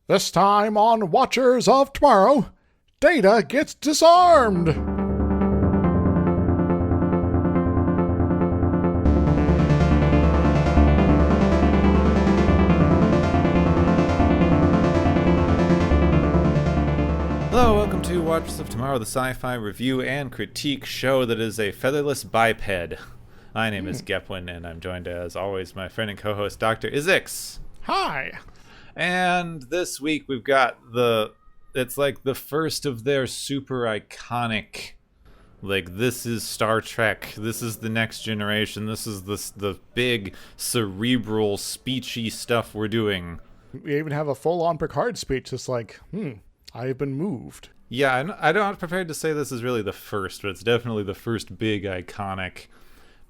This time on Watchers of Tomorrow, Data gets disarmed! Hello, welcome to Watchers of Tomorrow, the sci-fi review and critique show that is a featherless biped. My name is Gepwin, and I'm joined as always my friend and co-host Dr. Izix. Hi! And this week we've got it's like the first of their super iconic, like, this is Star Trek, this is the next generation, this is the big cerebral speechy stuff we're doing. We even have a full-on Picard speech that's like, I've been moved. Yeah, I'm not prepared to say this is really the first, but it's definitely the first big iconic.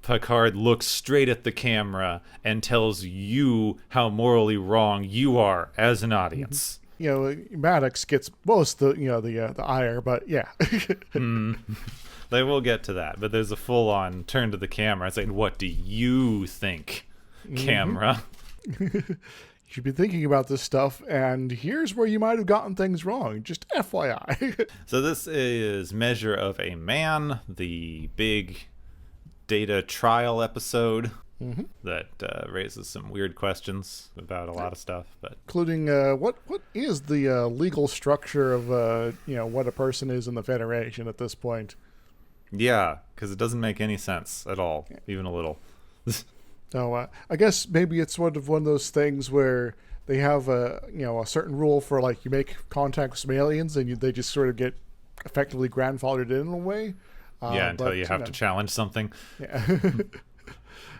Picard looks straight at the camera and tells you how morally wrong you are as an audience. You know, Maddox gets most the ire, but yeah. They will get to that, but there's a full-on turn to the camera saying, "What do you think, camera?" You should be thinking about this stuff, and here's where you might have gotten things wrong. Just FYI. So this is Measure of a Man, the big Data trial episode that raises some weird questions about a lot of stuff, but including what is the legal structure of what a person is in the Federation at this point? Yeah, because it doesn't make any sense at all, even a little. So I guess maybe it's one of those things where they have a certain rule for, like, you make contact with some aliens and they just sort of get effectively grandfathered in a way. Until you have to challenge something. Yeah.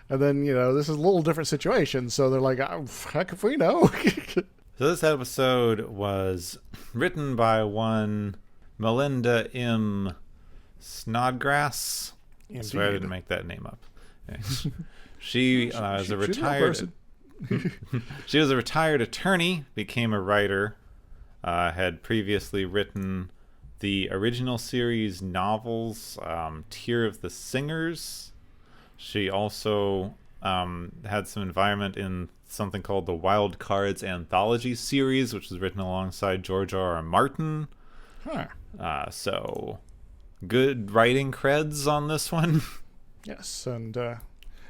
And then, this is a little different situation, so they're like, heck if we know. So this episode was written by one Melinda M. Snodgrass. I swear I didn't make that name up. She was a retired she was a retired attorney, became a writer, had previously written the original series novels, Tear of the Singers. She also had some involvement in something called the Wild Cards Anthology series, which was written alongside George R.R. Martin. So good writing creds on this one. Yes, and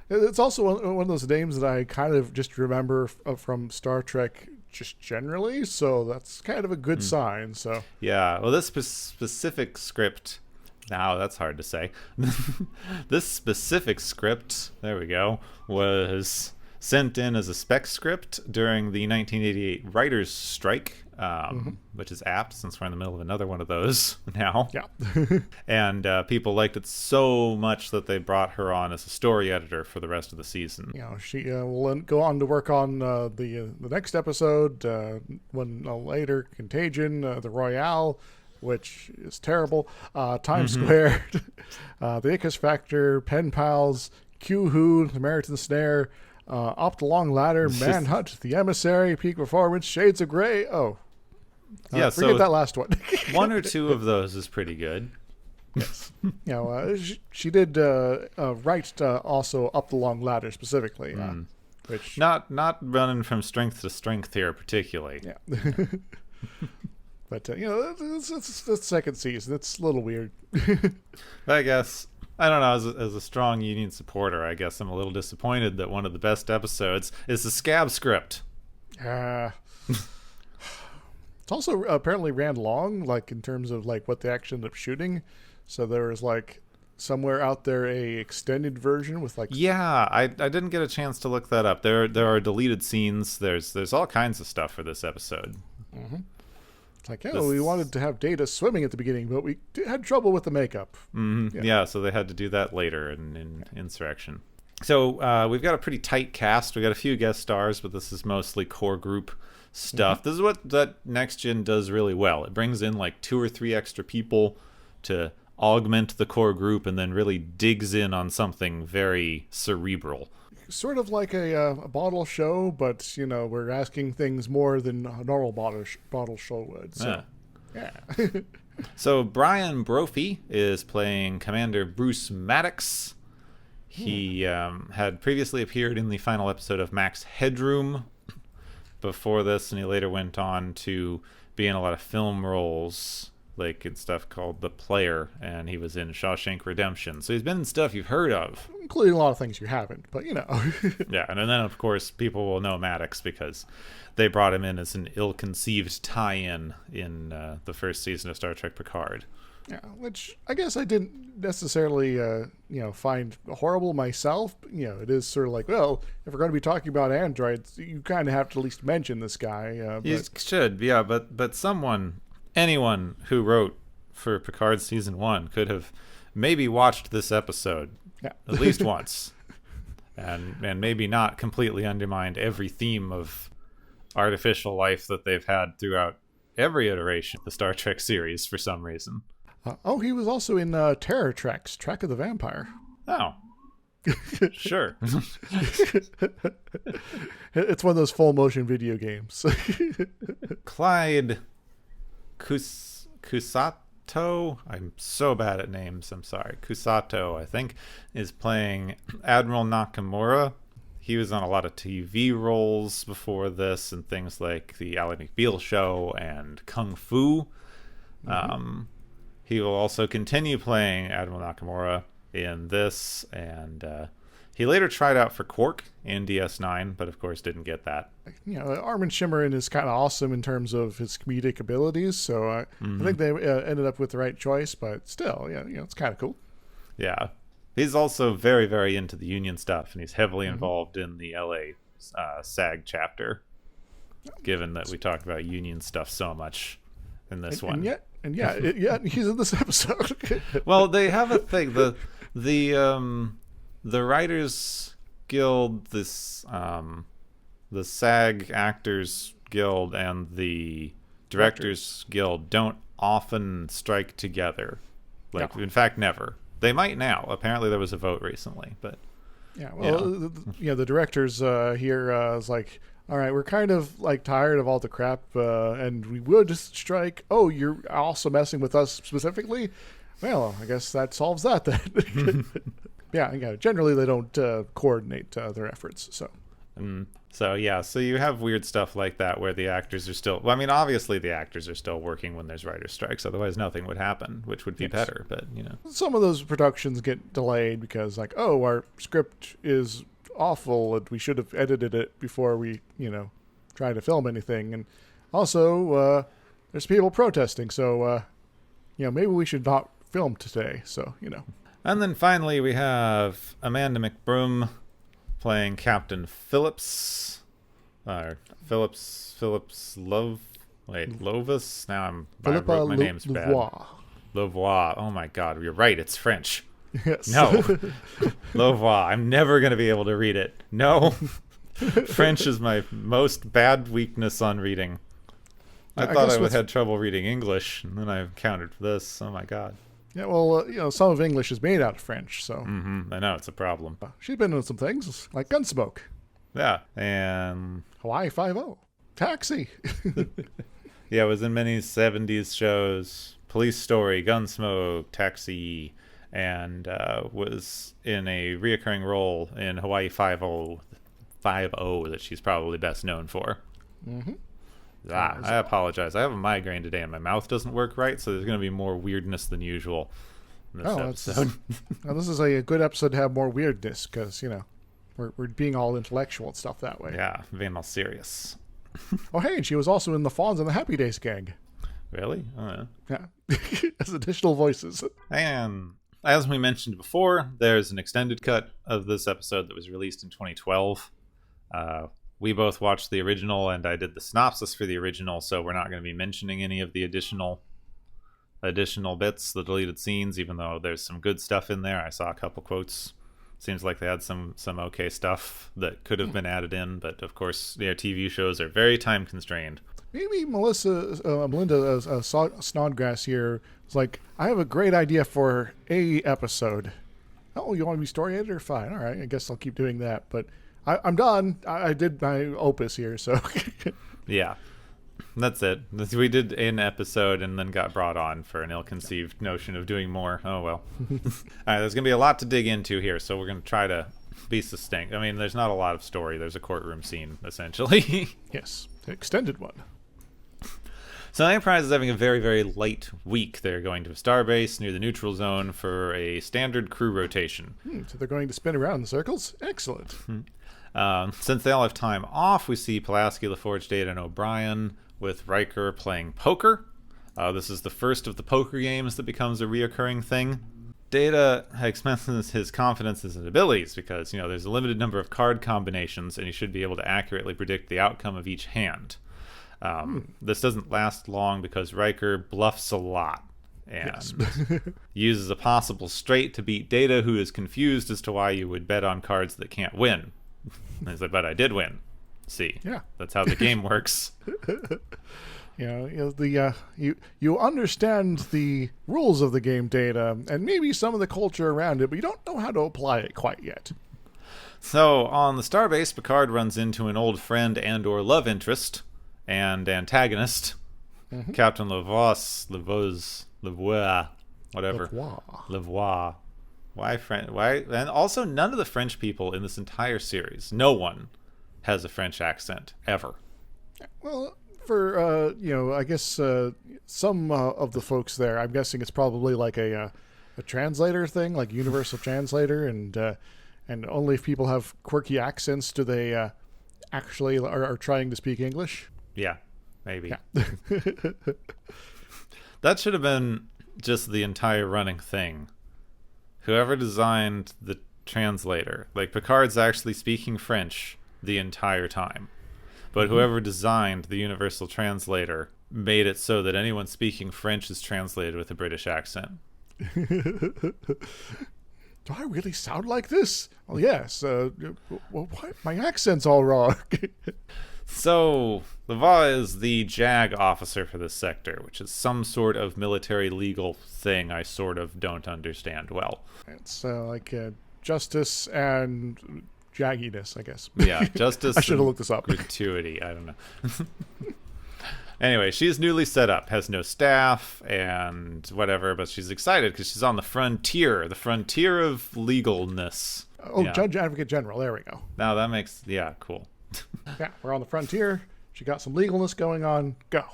it's also one of those names that I kind of just remember from Star Trek just generally, so that's kind of a good sign. So yeah, well, this specific script, now that's hard to say. This specific script, there we go, was sent in as a spec script during the 1988 writers' strike, which is apt since we're in the middle of another one of those now. Yeah. And people liked it so much that they brought her on as a story editor for the rest of the season. She will go on to work on the next episode, one later, Contagion, the Royale, which is terrible, Times Squared, the Icarus Factor, Pen Pals, Q-Who, the Meriton Snare, Up the Long Ladder, Manhunt, The Emissary, Peak Performance, Shades of Grey. Forget that last one. One or two of those is pretty good. Yes. She did write also Up the Long Ladder specifically, which not running from strength to strength here particularly. Yeah. But it's the second season. It's a little weird. I guess, I don't know, as a strong Union supporter, I guess I'm a little disappointed that one of the best episodes is the Scab script. It's also apparently ran long, like, in terms of, like, what they actually ended up shooting. So there was, like, somewhere out there a extended version with, like... Yeah, I didn't get a chance to look that up. There are deleted scenes. There's all kinds of stuff for this episode. It's like, we wanted to have Data swimming at the beginning, but we had trouble with the makeup. Yeah, so they had to do that later in Insurrection. So we've got a pretty tight cast. We've got a few guest stars, but this is mostly core group stuff. This is what that Next Gen does really well. It brings in like 2 or 3 extra people to augment the core group and then really digs in on something very cerebral. Sort of like a bottle show, but, we're asking things more than a normal bottle show would. So, yeah. So Brian Brophy is playing Commander Bruce Maddox. He had previously appeared in the final episode of Max Headroom, before this, and he later went on to be in a lot of film roles, like in stuff called The Player, and he was in Shawshank Redemption. So he's been in stuff you've heard of. Including a lot of things you haven't, but Yeah, and then of course people will know Maddox because they brought him in as an ill-conceived tie-in in the first season of Star Trek Picard. Yeah, which I guess I didn't necessarily, find horrible myself. But, it is sort of like, well, if we're going to be talking about androids, you kind of have to at least mention this guy. You should, yeah, but anyone who wrote for Picard Season 1 could have maybe watched this episode at least once. And maybe not completely undermined every theme of artificial life that they've had throughout every iteration of the Star Trek series for some reason. He was also in Terror Treks, Trek of the Vampire. Oh. Sure. It's one of those full motion video games. Clyde Kusato, I'm so bad at names, I'm sorry. Kusato, I think, is playing Admiral Nakamura. He was on a lot of TV roles before this and things like the Ally McBeal Show and Kung Fu. He will also continue playing Admiral Nakamura in this, and he later tried out for Quark in DS9, but of course didn't get that. Armin Shimmerin is kind of awesome in terms of his comedic abilities, so I think they ended up with the right choice, but still, it's kind of cool. Yeah. He's also very, very into the union stuff, and he's heavily involved in the LA SAG chapter, given that we talk about union stuff so much in this one. And he's in this episode. Well, they have a thing. The Writers Guild, the SAG Actors Guild, and the Directors Guild don't often strike together. In fact, never. They might now. Apparently, there was a vote recently, but the directors here is like, all right, we're kind of like tired of all the crap, and we would strike. Oh, you're also messing with us specifically? Well, I guess that solves that then. Yeah. Generally, they don't coordinate their efforts. So. So you have weird stuff like that where the actors are still. Well, I mean, obviously the actors are still working when there's writer strikes. Otherwise, nothing would happen, which would be better. But some of those productions get delayed because, our script is awful and we should have edited it before we, try to film anything. And also, there's people protesting, so maybe we should not film today. So And then finally, we have Amanda McBroom playing Captain Phillips. Phillips Lovis. Now my name's bad. Louvois. Oh my God, you're right. It's French. Yes. No. Louvois. I'm never going to be able to read it. No. French is my most bad weakness on reading. I thought I would have trouble reading English, and then I encountered this. Oh my God. Yeah, well, some of English is made out of French, so. I know, it's a problem. She's been in some things, like Gunsmoke. Yeah, and... Hawaii Five-0. Taxi. Yeah, it was in many 70s shows. Police Story, Gunsmoke, Taxi, and was in a reoccurring role in Hawaii Five-0 that she's probably best known for. I apologize. I have a migraine today and my mouth doesn't work right, so there's going to be more weirdness than usual in this episode. This is a good episode to have more weirdness because, we're being all intellectual and stuff that way. Yeah, being all serious. Oh, hey, and she was also in the Fawns and the Happy Days gang. Really? Oh, yeah. As additional voices. And as we mentioned before, there's an extended cut of this episode that was released in 2012. We both watched the original, and I did the synopsis for the original, so we're not going to be mentioning any of the additional bits, the deleted scenes, even though there's some good stuff in there. I saw a couple quotes. Seems like they had some okay stuff that could have been added in, but of course, their TV shows are very time constrained. Maybe Melinda Snodgrass here is like, I have a great idea for a episode. Oh, you want to be story editor? Fine. All right. I guess I'll keep doing that, but I'm done. I did my opus here, so. Yeah, that's it. We did an episode and then got brought on for an ill-conceived notion of doing more. Oh, well. All right, there's going to be a lot to dig into here, so we're going to try to be succinct. I mean, there's not a lot of story. There's a courtroom scene, essentially. Yes. The extended one. So Enterprise is having a very, very light week. They're going to a starbase near the neutral zone for a standard crew rotation. So they're going to spin around in circles? Excellent. Since they all have time off, we see Pulaski, LaForge, Data, and O'Brien with Riker playing poker. This is the first of the poker games that becomes a reoccurring thing. Data expresses his confidence in his abilities because, there's a limited number of card combinations and you should be able to accurately predict the outcome of each hand. This doesn't last long because Riker bluffs a lot and uses a possible straight to beat Data, who is confused as to why you would bet on cards that can't win. And he's like, but I did win. See, that's how the game works. You understand the rules of the game, Data, and maybe some of the culture around it, but you don't know how to apply it quite yet. So on the starbase, Picard runs into an old friend and/or love interest and antagonist, Captain Lavois, whatever. Lavois. Why? And also, none of the French people in this entire series, no one has a French accent ever. Well, for I guess some of the folks there, I'm guessing it's probably like a translator thing, like universal translator, and only if people have quirky accents do they actually are trying to speak English. Yeah, maybe. Yeah. That should have been just the entire running thing. Whoever designed the translator, like Picard's actually speaking French the entire time. But whoever designed the universal translator made it so that anyone speaking French is translated with a British accent. Do I really sound like this? Well, yes. What? My accent's all wrong. So, Lavois is the JAG officer for this sector, which is some sort of military legal thing I sort of don't understand well. It's like justice and jagginess, I guess. Yeah, justice. I should have looked this up. Gratuity, I don't know. Anyway, she's newly set up, has no staff and whatever, but she's excited because she's on the frontier of legalness. Oh, yeah. Judge Advocate General, there we go. Now that makes, cool. Yeah, we're on the frontier. She got some legalness going on. Go.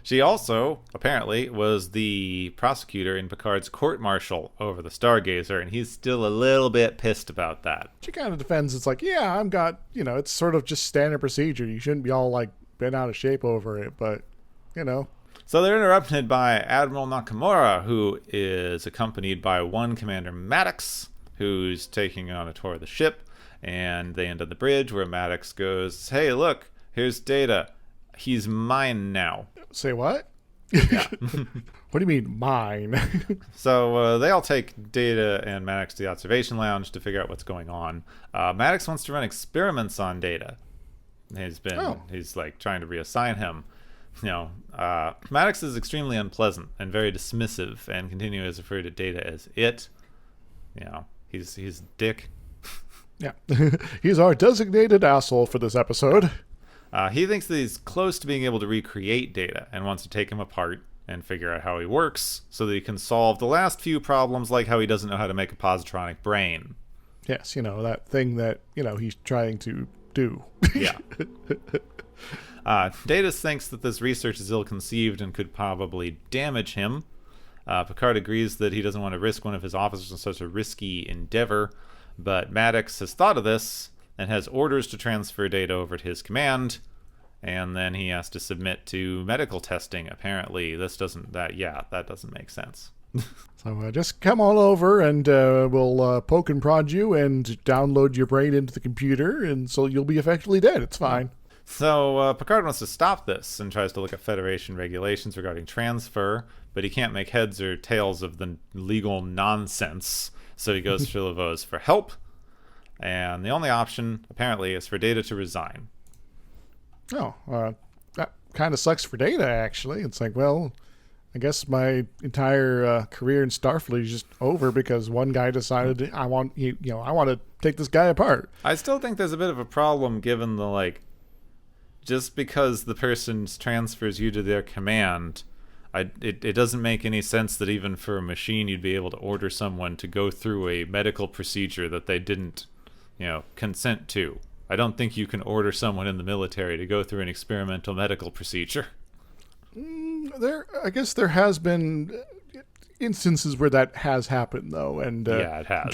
She also, apparently, was the prosecutor in Picard's court-martial over the Stargazer, and he's still a little bit pissed about that. She kind of defends, it's like, it's sort of just standard procedure. You shouldn't be all, bent out of shape over it, but, So they're interrupted by Admiral Nakamura, who is accompanied by one Commander Maddox, who's taking on a tour of the ship, and they end on the bridge where Maddox goes, hey, look, here's Data. He's mine now. Say what? Yeah. What do you mean, mine? So they all take Data and Maddox to the observation lounge to figure out what's going on. Maddox wants to run experiments on Data. He's trying to reassign him. Maddox is extremely unpleasant and very dismissive and continues to refer to Data as it. He's a dick. Yeah. He's our designated asshole for this episode. He thinks that he's close to being able to recreate Data and wants to take him apart and figure out how he works so that he can solve the last few problems, like how he doesn't know how to make a positronic brain. Yes, that thing that, he's trying to do. Yeah. Data thinks that this research is ill-conceived and could probably damage him. Picard agrees that he doesn't want to risk one of his officers in such a risky endeavor, but Maddox has thought of this and has orders to transfer Data over to his command, and then he has to submit to medical testing. Apparently, that doesn't make sense. So just come on over and we'll poke and prod you and download your brain into the computer, and so you'll be effectively dead. It's fine. So Picard wants to stop this and tries to look at Federation regulations regarding transfer, but he can't make heads or tails of the legal nonsense, so he goes to Lavois for help. And the only option, apparently, is for Data to resign. Oh, that kind of sucks for Data, actually. It's like, well, I guess my entire career in Starfleet is just over because one guy decided I want to take this guy apart. I still think there's a bit of a problem given the, just because the person transfers you to their command, it doesn't make any sense that even for a machine you'd be able to order someone to go through a medical procedure that they didn't consent to. I don't think you can order someone in the military to go through an experimental medical procedure. I guess there has been instances where that has happened, though, and Yeah, it has.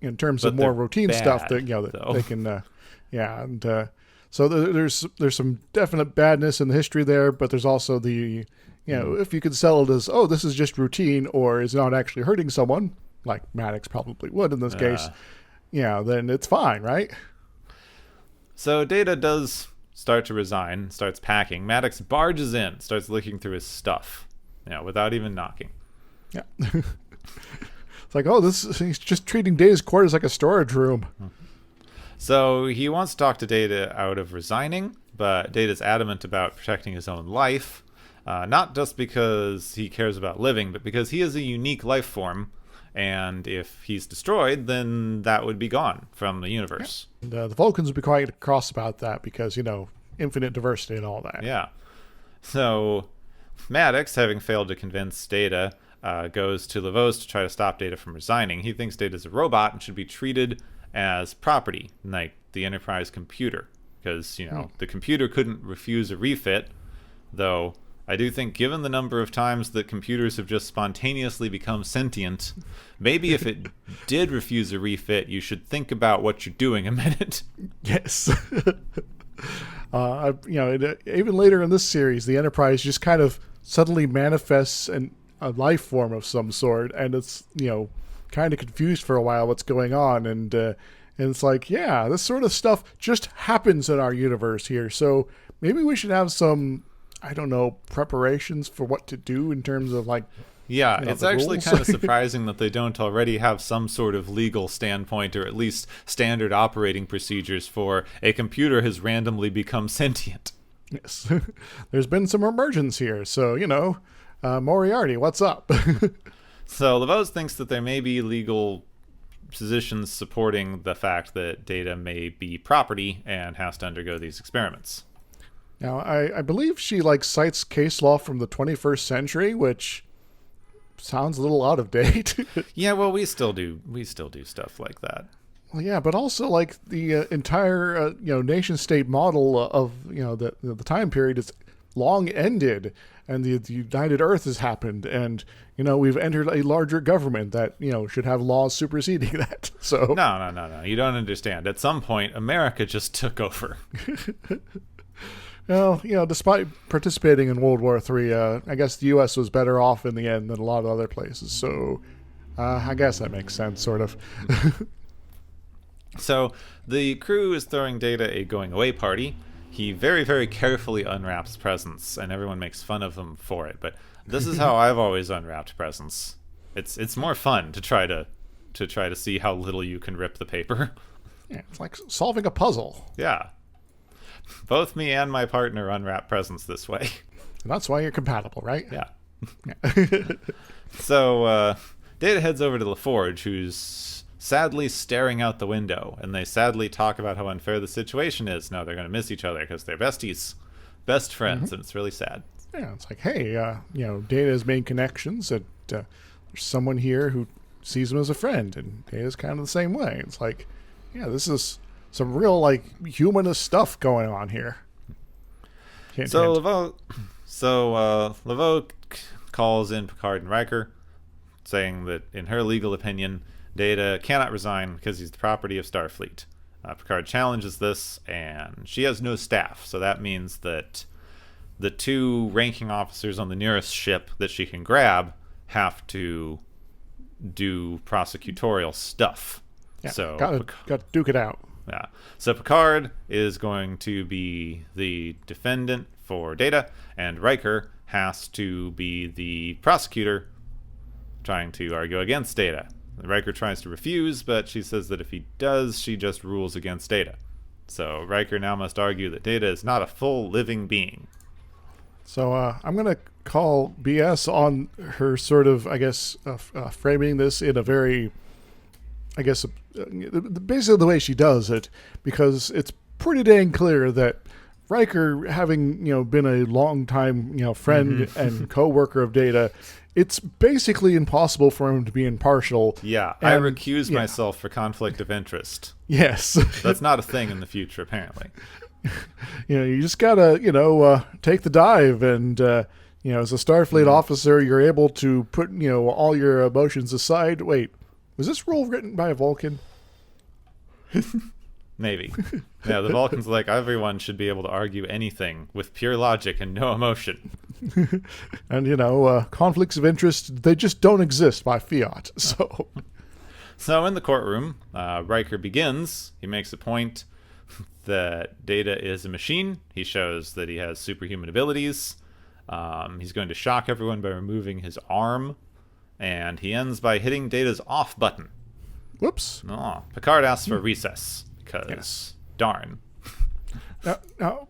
In terms But of more they're routine stuff bad, that that though. they can, and so there's some definite badness in the history there, but there's also the if you could sell it as, oh, this is just routine or is not actually hurting someone, like Maddox probably would in this case, then it's fine, right? So Data does start to resign, starts packing. Maddox barges in, starts looking through his stuff, without even knocking. Yeah. It's like, oh, he's just treating Data's quarters like a storage room. So he wants to talk to Data out of resigning, but Data's adamant about protecting his own life, not just because he cares about living, but because he is a unique life form, and if he's destroyed, then that would be gone from the universe. And, the Vulcans would be quite cross about that because, infinite diversity and all that. Yeah. So Maddox, having failed to convince Data, goes to Lavos to try to stop Data from resigning. He thinks Data's a robot and should be treated as property, like the Enterprise computer, because, the computer couldn't refuse a refit, though I do think given the number of times that computers have just spontaneously become sentient, maybe if it did refuse a refit, you should think about what you're doing a minute. Yes. Even later in this series, the Enterprise just kind of suddenly manifests a life form of some sort, and it's kind of confused for a while what's going on, and it's like, yeah, this sort of stuff just happens in our universe here, so maybe we should have some, I don't know, preparations for what to do in terms of it's actually kind of surprising that they don't already have some sort of legal standpoint or at least standard operating procedures for a computer has randomly become sentient. Yes. There's been some emergence here, so Moriarty, what's up? So Lavos thinks that there may be legal positions supporting the fact that Data may be property and has to undergo these experiments. Now, I believe she cites case law from the 21st century, which sounds a little out of date. Yeah, well, we still do stuff like that. Well, yeah, but also the entire nation state model of the time period is long ended, and the United Earth has happened, and we've entered a larger government that should have laws superseding that. So no, you don't understand. At some point, America just took over. Well, despite participating in World War III, I guess the U.S. was better off in the end than a lot of other places. So I guess that makes sense, sort of. So the crew is throwing Data a going-away party. He very, very carefully unwraps presents, and everyone makes fun of him for it. But this is how I've always unwrapped presents. It's more fun to try to see how little you can rip the paper. Yeah, it's like solving a puzzle. Yeah. Both me and my partner unwrap presents this way. And that's why you're compatible, right? Yeah. So Data heads over to LaForge, who's sadly staring out the window, and they sadly talk about how unfair the situation is. Now they're going to miss each other because they're besties, best friends, and it's really sad. Yeah, it's like, hey, Data has made connections, and there's someone here who sees him as a friend, and Data's kind of the same way. It's like, yeah, this is some real humanist stuff going on here. So Laveau calls in Picard and Riker, saying that in her legal opinion, Data cannot resign because he's the property of Starfleet. Picard challenges this, and she has no staff, so that means that the two ranking officers on the nearest ship that she can grab have to do prosecutorial stuff. Yeah, so got to duke it out. Yeah. So Picard is going to be the defendant for Data, and Riker has to be the prosecutor trying to argue against Data. Riker tries to refuse, but she says that if he does, she just rules against Data. So Riker now must argue that Data is not a full living being. So I'm going to call BS on her sort of, framing this in a very, basically the way she does it, because it's pretty dang clear that Riker, having been a long time friend and co-worker of Data, it's basically impossible for him to be impartial. Yeah, I recuse myself for conflict of interest. Yes, that's not a thing in the future, apparently. You just gotta take the dive, and as a Starfleet officer, you're able to put all your emotions aside. Wait, was this role written by a Vulcan? Maybe. Yeah, the Vulcans like everyone should be able to argue anything with pure logic and no emotion. And conflicts of interest, they just don't exist by fiat. So in the courtroom, Riker begins. He makes a point that Data is a machine. He shows that he has superhuman abilities. He's going to shock everyone by removing his arm, and he ends by hitting Data's off button. Whoops. Oh, Picard asks for recess because darn. Now,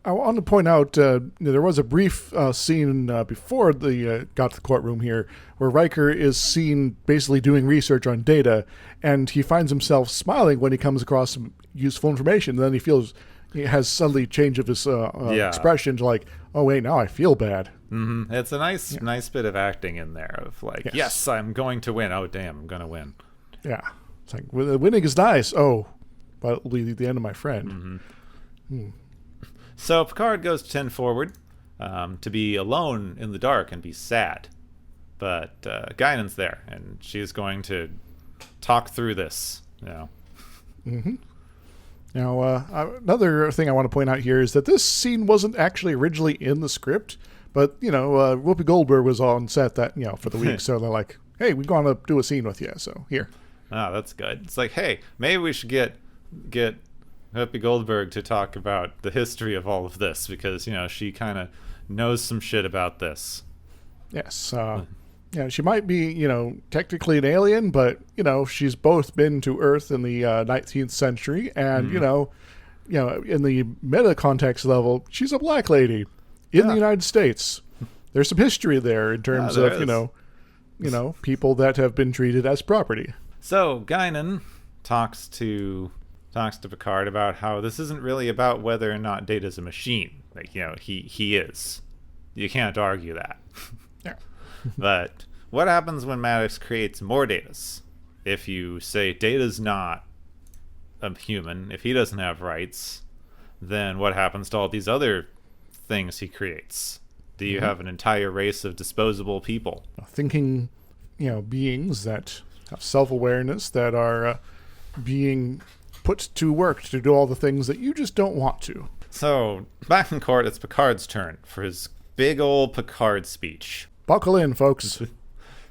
I want to point out there was a brief scene before they got to the courtroom here where Riker is seen basically doing research on Data, and he finds himself smiling when he comes across some useful information. And then he has suddenly change of his expression to like, oh wait, now I feel bad. Mm-hmm. It's a nice bit of acting in there of like, yes, I'm going to win. Oh damn, I'm going to win. Yeah, it's like winning is nice. Oh, but it'll be the end of my friend. Mm-hmm. So Picard goes to 10 forward to be alone in the dark and be sad. But Guinan's there, and she's going to talk through this. Mm-hmm. Now, another thing I want to point out here is that this scene wasn't actually originally in the script, but, Whoopi Goldberg was on set that, for the week, so they're like, hey, we're going to do a scene with you, so here. Oh, that's good. It's like, hey, maybe we should get Whoopi Goldberg to talk about the history of all of this, because, she kind of knows some shit about this. Yes, she might be, technically an alien, but, she's both been to Earth in the 19th century, and, in the meta context level, she's a black lady in the United States. There's some history there in terms of, people that have been treated as property. So Guinan talks to Picard about how this isn't really about whether or not Data's a machine. Like, he is. You can't argue that. Yeah. But what happens when Maddox creates more Datas? If you say Data's not a human, if he doesn't have rights, then what happens to all these other things he creates? Do you have an entire race of disposable people? Thinking, beings that have self-awareness, that are being put to work to do all the things that you just don't want to. So, back in court, it's Picard's turn for his big old Picard speech. Buckle in, folks.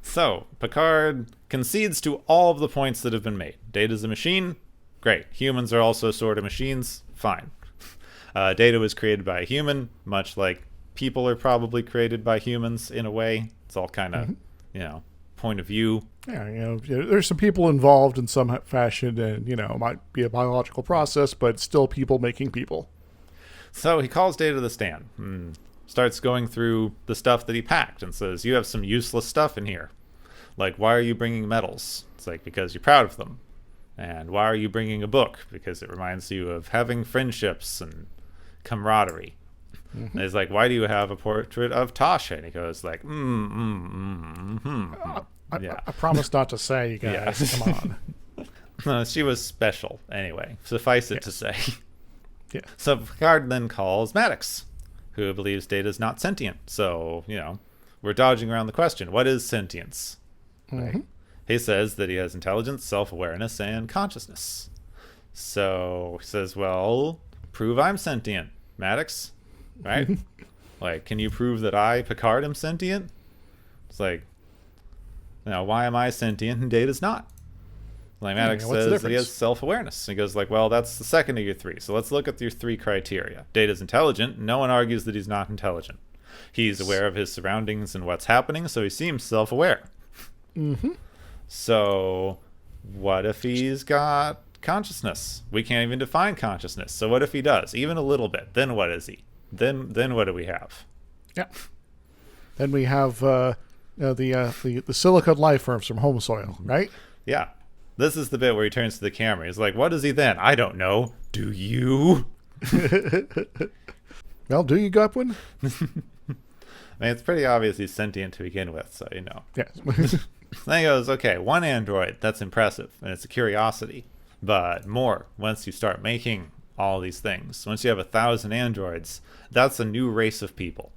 So, Picard concedes to all of the points that have been made. Data's a machine? Great. Humans are also sort of machines? Fine. Data was created by a human, much like people are probably created by humans in a way. It's all kind of, point of view. Yeah, there's some people involved in some fashion, and, it might be a biological process, but it's still people making people. So he calls Data to the stand and starts going through the stuff that he packed and says, you have some useless stuff in here. Like, why are you bringing medals? It's like, because you're proud of them. And why are you bringing a book? Because it reminds you of having friendships and camaraderie. Mm-hmm. And it's like, why do you have a portrait of Tasha? And he goes like, I promise not to say, you guys. Yeah. Come on. She was special anyway. Suffice it to say. Yeah. So Picard then calls Maddox, who believes Data's not sentient. So, we're dodging around the question. What is sentience? Mm-hmm. He says that he has intelligence, self-awareness, and consciousness. So he says, well, prove I'm sentient, Maddox. Right? Like, can you prove that I, Picard, am sentient? It's like, why am I sentient and Data's not? Like, Maddox says that he has self-awareness. He goes like, well, that's the second of your three. So let's look at your three criteria. Data's intelligent. No one argues that he's not intelligent. He's aware of his surroundings and what's happening, so he seems self-aware. Mm-hmm. So what if he's got consciousness? We can't even define consciousness. So what if he does? Even a little bit. Then what is he? Then what do we have? Yeah. Then we have the silicon life forms from home soil, right? Yeah. This is the bit where he turns to the camera. He's like, what is he then? I don't know. Do you? Well, do you, Gepwin? I mean, it's pretty obvious he's sentient to begin with, so you know. Yes. Then he goes, okay, one android, that's impressive, and it's a curiosity. But more, once you start making all these things, once you have 1,000 androids, that's a new race of people.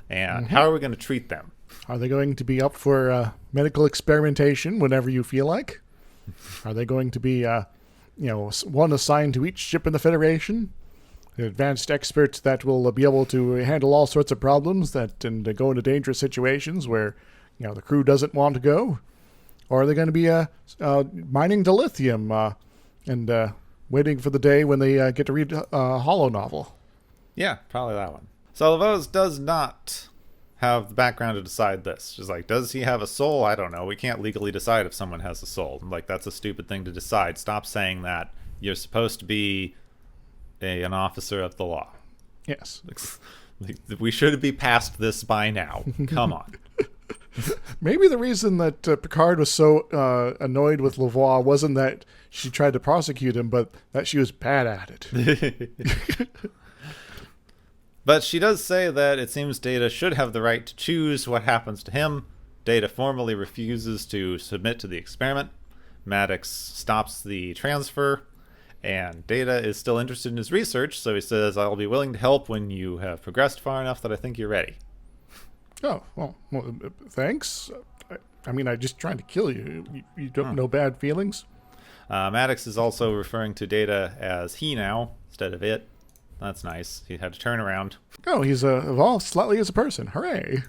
And how are we going to treat them? Are they going to be up for medical experimentation whenever you feel like? Are they going to be, one assigned to each ship in the Federation? Advanced experts that will be able to handle all sorts of problems and go into dangerous situations where, the crew doesn't want to go? Or are they going to be mining dilithium and waiting for the day when they get to read a holo novel? Yeah, probably that one. So Lavos does not have the background to decide this. Just like, does he have a soul? I don't know. We can't legally decide if someone has a soul. Like, that's a stupid thing to decide. Stop saying that. You're supposed to be an officer of the law. Yes. We should be past this by now. Come on. Maybe the reason that Picard was so annoyed with Lavoie wasn't that she tried to prosecute him, but that she was bad at it. But she does say that it seems Data should have the right to choose what happens to him. Data formally refuses to submit to the experiment. Maddox stops the transfer. And Data is still interested in his research, so he says, I'll be willing to help when you have progressed far enough that I think you're ready. Oh, well thanks. I'm just trying to kill you. You don't know bad feelings? Maddox is also referring to Data as he now, instead of it. That's nice. He had to turn around. Oh, he's evolved slightly as a person. Hooray.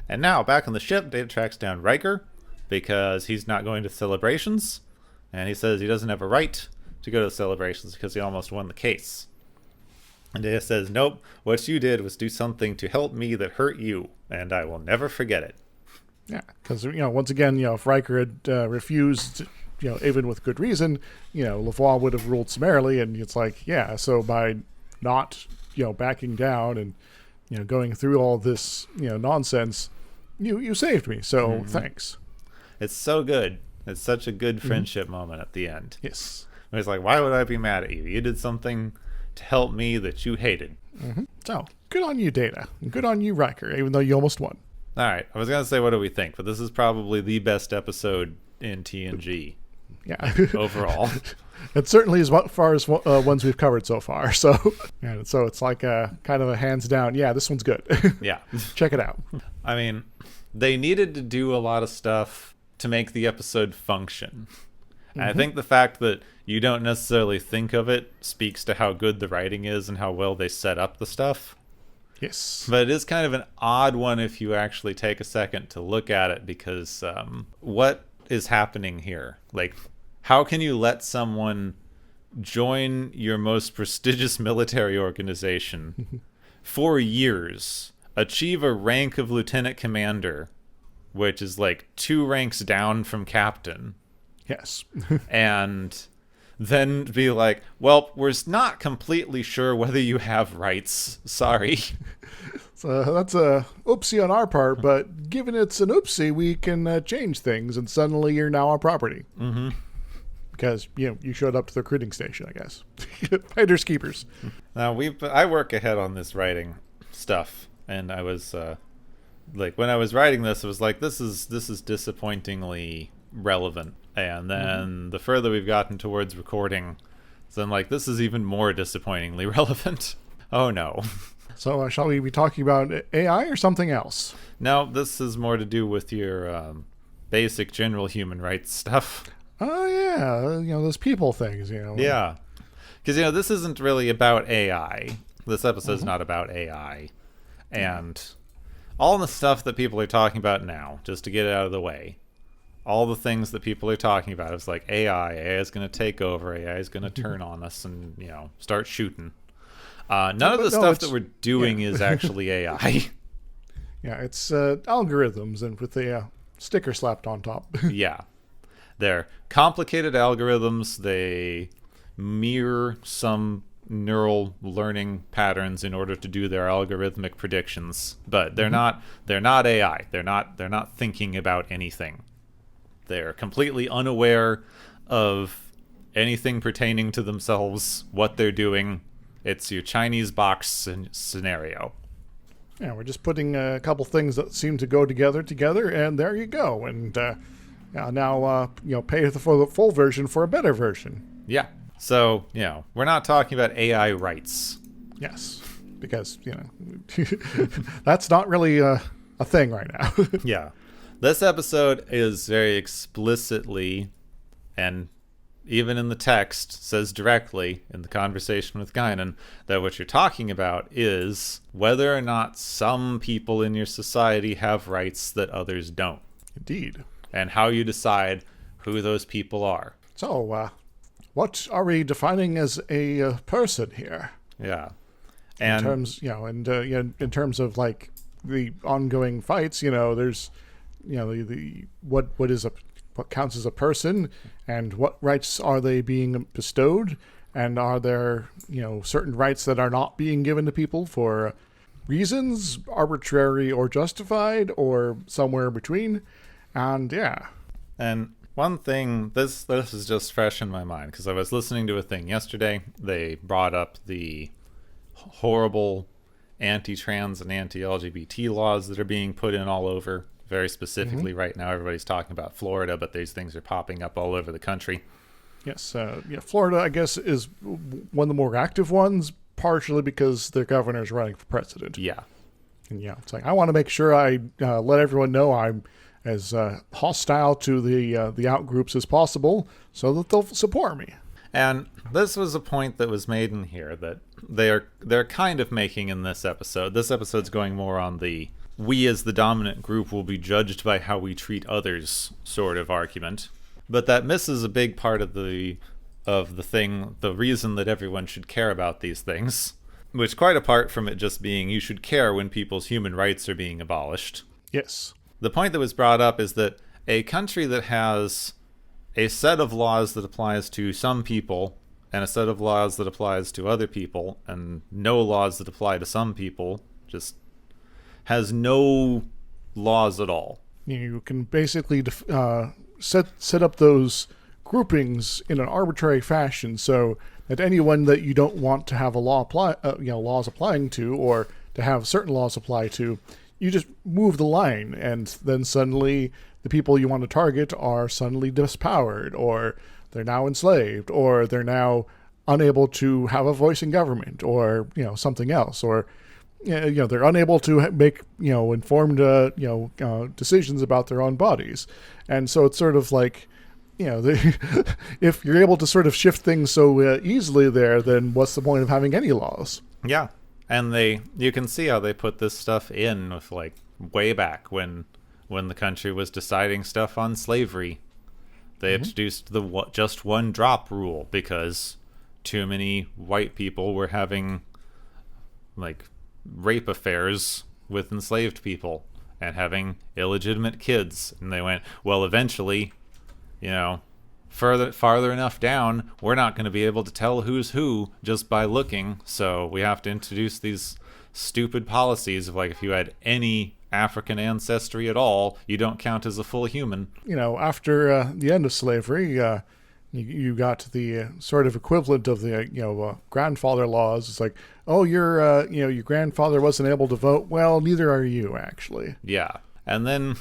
And now, back on the ship, Data tracks down Riker, because he's not going to celebrations. And he says he doesn't have a right to go to the celebrations because he almost won the case. And Data says, nope, what you did was do something to help me that hurt you, and I will never forget it. Yeah, because, once again, if Riker had refused, even with good reason, Lavoie would have ruled summarily, and it's like, yeah, so by not, backing down and, going through all this, nonsense, you saved me, so thanks. It's so good. It's such a good friendship moment at the end. Yes. It's like, why would I be mad at you? You did something to help me that you hated. So, good on you, Data. Good on you, Riker, even though you almost won. All right. I was going to say, what do we think? But this is probably the best episode in TNG. Yeah. Overall. It certainly is as far as ones we've covered so far. So, so it's like kind of a hands down, yeah, this one's good. Yeah. Check it out. I mean, they needed to do a lot of stuff to make the episode function. And I think the fact that you don't necessarily think of it speaks to how good the writing is and how well they set up the stuff. Yes. But it is kind of an odd one if you actually take a second to look at it, because what is happening here? Like, how can you let someone join your most prestigious military organization for years, achieve a rank of lieutenant commander, which is like 2 ranks down from captain, Yes. and then be like, well, we're not completely sure whether you have rights. Sorry. So that's a oopsie on our part, but given it's an oopsie, we can change things, and suddenly you're now our property. Mm-hmm. Because, you showed up to the recruiting station, I guess. Finders keepers. Now, I work ahead on this writing stuff, and I was, when I was writing this, it was like, this is disappointingly relevant. And then the further we've gotten towards recording, then this is even more disappointingly relevant. Oh no. So shall we be talking about AI or something else? No, this is more to do with your basic general human rights stuff. Oh yeah, those people things, Yeah. Because, this isn't really about AI. This episode's not about AI. And all the stuff that people are talking about now, just to get it out of the way, all the things that people are talking about is like AI is going to take over, AI is going to turn on us and, start shooting. None of the stuff that we're doing is actually AI. Yeah, it's algorithms and with the sticker slapped on top. Yeah. They're complicated algorithms. They mirror some neural learning patterns in order to do their algorithmic predictions, but they're not AI. They're not thinking about anything. They're completely unaware of anything pertaining to themselves, what they're doing, It's your Chinese box scenario. Yeah, we're just putting a couple things that seem to go together, and there you go. And now pay for the full version for a better version. Yeah. So, we're not talking about AI rights. Yes, because, that's not really a thing right now. Yeah. This episode is very explicitly, and even in the text, says directly in the conversation with Guinan, that what you're talking about is whether or not some people in your society have rights that others don't. Indeed. And how you decide who those people are. So, what are we defining as a person here? Yeah. And in terms of like the ongoing fights, there's what counts as a person, and what rights are they being bestowed, and are there certain rights that are not being given to people for reasons arbitrary or justified, or somewhere between. And one thing, this is just fresh in my mind because I was listening to a thing yesterday. They brought up the horrible anti-trans and anti-LGBT laws that are being put in all over. Very specifically, right now, everybody's talking about Florida, but these things are popping up all over the country. Yes, Florida, I guess, is one of the more active ones, partially because their governor is running for president. Yeah. And it's like, I want to make sure I let everyone know I'm as hostile to the out groups as possible, so that they'll support me. And this was a point that was made in here that they're kind of making in this episode. This episode's going more on the we as the dominant group will be judged by how we treat others sort of argument. But that misses a big part of the thing, the reason that everyone should care about these things, which quite apart from it just being you should care when people's human rights are being abolished. Yes. The point that was brought up is that a country that has a set of laws that applies to some people and a set of laws that applies to other people and no laws that apply to some people just has no laws at all. You can basically set up those groupings in an arbitrary fashion so that anyone that you don't want to have a law laws applying to, or to have certain laws apply to, you just move the line, and then suddenly the people you want to target are suddenly dispowered, or they're now enslaved, or they're now unable to have a voice in government, or something else, or they're unable to make informed decisions about their own bodies. And so it's sort of like if you're able to sort of shift things so easily there, then what's the point of having any laws? Yeah. And you can see how they put this stuff in with like way back when the country was deciding stuff on slavery. They introduced the just one drop rule because too many white people were having like rape affairs with enslaved people and having illegitimate kids. And they went, well, eventually, farther enough down, we're not going to be able to tell who's who just by looking. So we have to introduce these stupid policies of like, if you had any African ancestry at all, you don't count as a full human. After the end of slavery, you got the sort of equivalent of the grandfather laws. It's like, oh, your grandfather wasn't able to vote. Well, neither are you, actually. Yeah. And then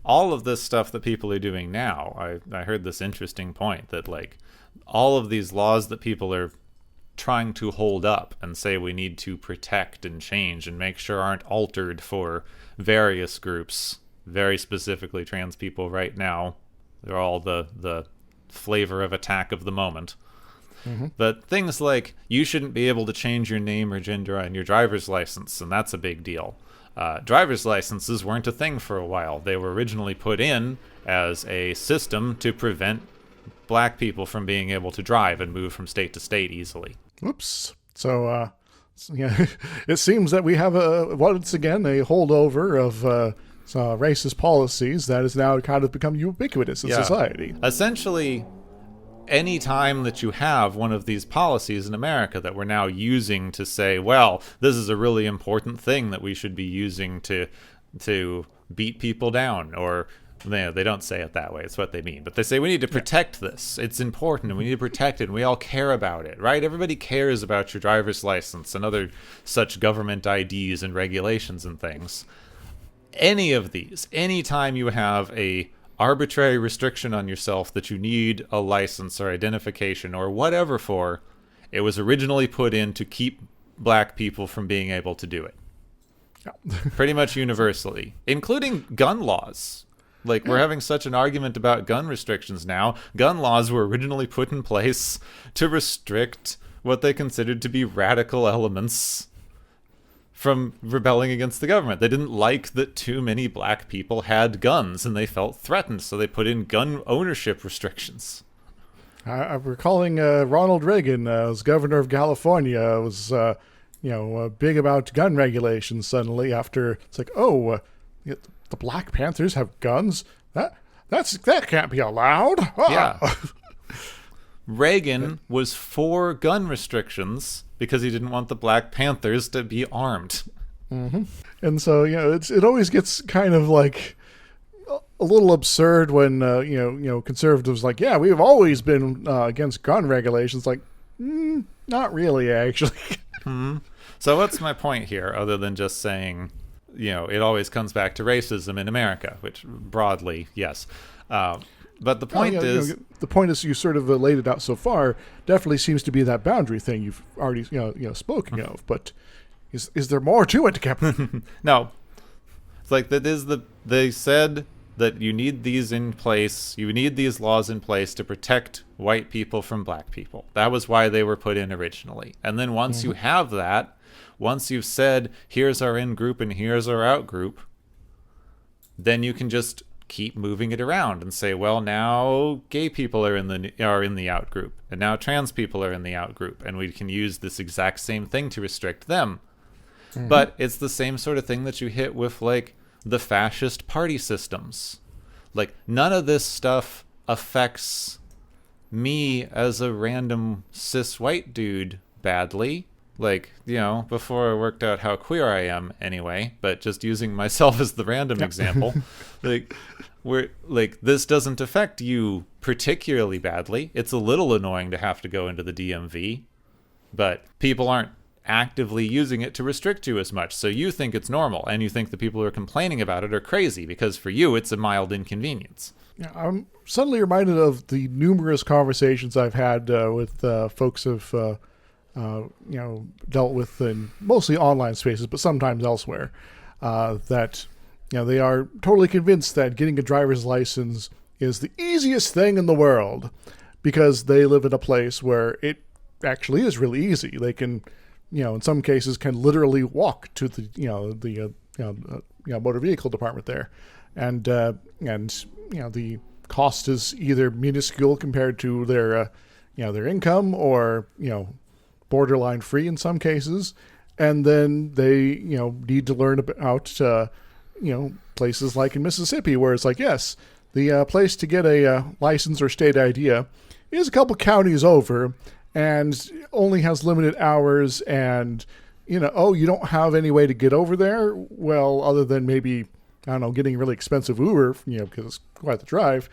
all of this stuff that people are doing now, I heard this interesting point that like all of these laws that people are trying to hold up and say we need to protect and change and make sure aren't altered for various groups, very specifically trans people right now. They're all the flavor of attack of the moment. But things like you shouldn't be able to change your name or gender on your driver's license, and that's a big deal. Driver's licenses weren't a thing for a while. They were originally put in as a system to prevent black people from being able to drive and move from state to state easily. Oops. So, it seems that we have once again a holdover of racist policies that has now kind of become ubiquitous in society. Essentially, any time that you have one of these policies in America that we're now using to say, well, this is a really important thing that we should be using to beat people down, or They don't say it that way. It's what they mean. But they say we need to protect this. It's important, and we need to protect it, and we all care about it, right? Everybody cares about your driver's license and other such government IDs and regulations and things. Any of these, anytime you have a arbitrary restriction on yourself that you need a license or identification or whatever for, it was originally put in to keep black people from being able to do it. Pretty much universally, including gun laws. Like, we're having such an argument about gun restrictions now. Gun laws were originally put in place to restrict what they considered to be radical elements from rebelling against the government. They didn't like that too many black people had guns, and they felt threatened, so they put in gun ownership restrictions. I'm recalling Ronald Reagan, as governor of California, was big about gun regulations suddenly after it's like, the Black Panthers have guns? That can't be allowed. Yeah. Reagan was for gun restrictions because he didn't want the Black Panthers to be armed. Mm-hmm. And so, it always gets kind of like a little absurd when, conservatives like, yeah, we've always been against gun regulations. Like, not really, actually. Mm-hmm. So what's my point here, other than just saying, it always comes back to racism in America, which broadly, yes. But the point is... the point is, you sort of laid it out so far, definitely seems to be that boundary thing you've already spoken of. But is there more to it, Gepwin? No. It's like they said that you need these in place, you need these laws in place to protect white people from black people. That was why they were put in originally. And then once you have that, once you've said, here's our in group and here's our out group, then you can just keep moving it around and say, well, now gay people are in the out group, and now trans people are in the out group, and we can use this exact same thing to restrict them. But it's the same sort of thing that you hit with, like, the fascist party systems. Like, none of this stuff affects me as a random cis white dude badly. Like, before I worked out how queer I am anyway, but just using myself as the random example, this doesn't affect you particularly badly. It's a little annoying to have to go into the DMV, but people aren't actively using it to restrict you as much. So you think it's normal, and you think the people who are complaining about it are crazy, because for you it's a mild inconvenience. Yeah, I'm suddenly reminded of the numerous conversations I've had with folks who've dealt with in mostly online spaces, but sometimes elsewhere, that they are totally convinced that getting a driver's license is the easiest thing in the world, because they live in a place where it actually is really easy. They can, in some cases, can literally walk to the motor vehicle department there, and the cost is either minuscule compared to their income, or borderline free in some cases. And then they need to learn about places like in Mississippi, where it's like, yes, the place to get a license or state ID is a couple counties over, and only has limited hours, and you don't have any way to get over there, well, other than maybe, I don't know, getting a really expensive Uber, because it's quite the drive,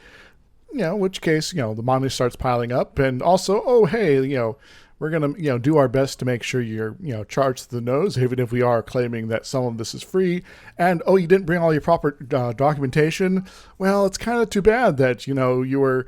in which case, the money starts piling up. And also, oh, hey, we're going to, do our best to make sure you're, charged to the nose, even if we are claiming that some of this is free. And, oh, you didn't bring all your proper documentation. Well, it's kind of too bad that, you were,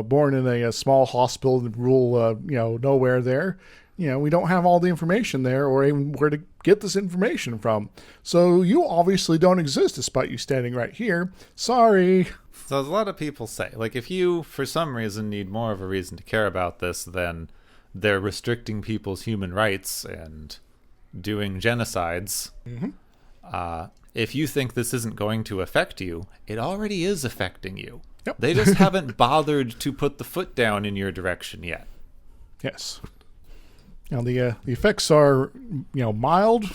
born in a small hospital in rural, nowhere there. We don't have all the information there, or even where to get this information from. So you obviously don't exist, despite you standing right here. Sorry. So a lot of people say, like, if you, for some reason, need more of a reason to care about this than they're restricting people's human rights and doing genocides, if you think this isn't going to affect you, it already is affecting you. Yep. They just haven't bothered to put the foot down in your direction yet. Yes. Now, the effects are, mild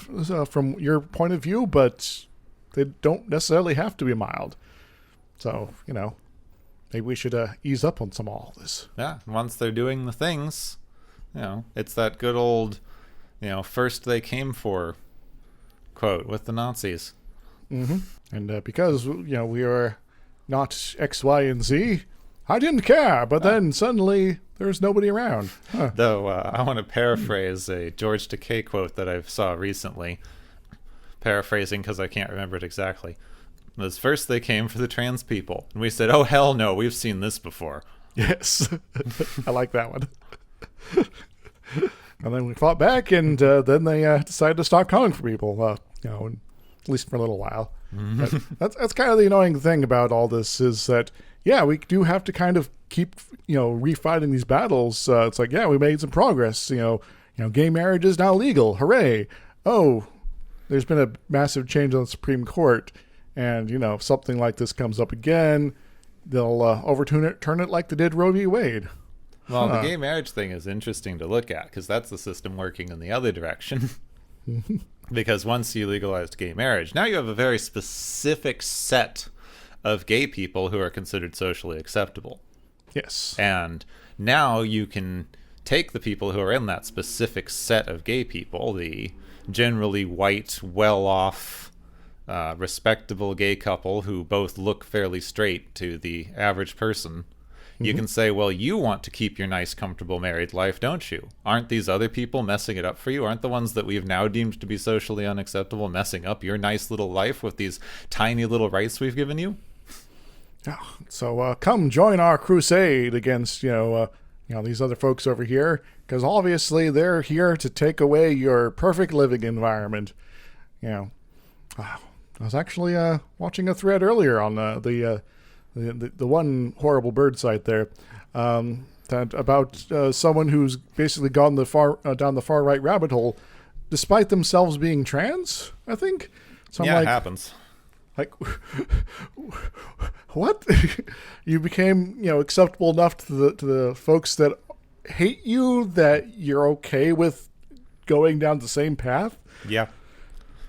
from your point of view, but they don't necessarily have to be mild. So, maybe we should ease up on some of all this. Yeah, once they're doing the things, it's that good old, first they came for quote with the Nazis. Mm-hmm. And because, we are not X, Y, and Z. I didn't care, but then suddenly there's nobody around. Huh. Though I want to paraphrase a George Takei quote that I saw recently. Paraphrasing because I can't remember it exactly. It was first they came for the trans people. And we said, oh, hell no, we've seen this before. Yes. I like that one. And then we fought back, and then they decided to stop calling for people, at least for a little while. Mm-hmm. But that's kind of the annoying thing about all this is that, yeah, we do have to kind of keep, refighting these battles. It's like, yeah, we made some progress. Gay marriage is now legal. Hooray. Oh, there's been a massive change on the Supreme Court. And, if something like this comes up again, they'll turn it like they did Roe v. Wade. Well, the gay marriage thing is interesting to look at because that's the system working in the other direction. Because once you legalized gay marriage, now you have a very specific set of gay people who are considered socially acceptable. Yes. And now you can take the people who are in that specific set of gay people, the generally white, well-off, respectable gay couple who both look fairly straight to the average person. You can say, well, you want to keep your nice, comfortable married life, don't you? Aren't these other people messing it up for you? Aren't the ones that we've now deemed to be socially unacceptable messing up your nice little life with these tiny little rights we've given you? Yeah. So come join our crusade against, these other folks over here, because obviously they're here to take away your perfect living environment. I was actually watching a thread earlier on the one horrible bird site there, that about someone who's basically gone down the far right rabbit hole, despite themselves being trans. I think. So yeah, it happens. Like, what? You became acceptable enough to the folks that hate you that you're okay with going down the same path. Yeah.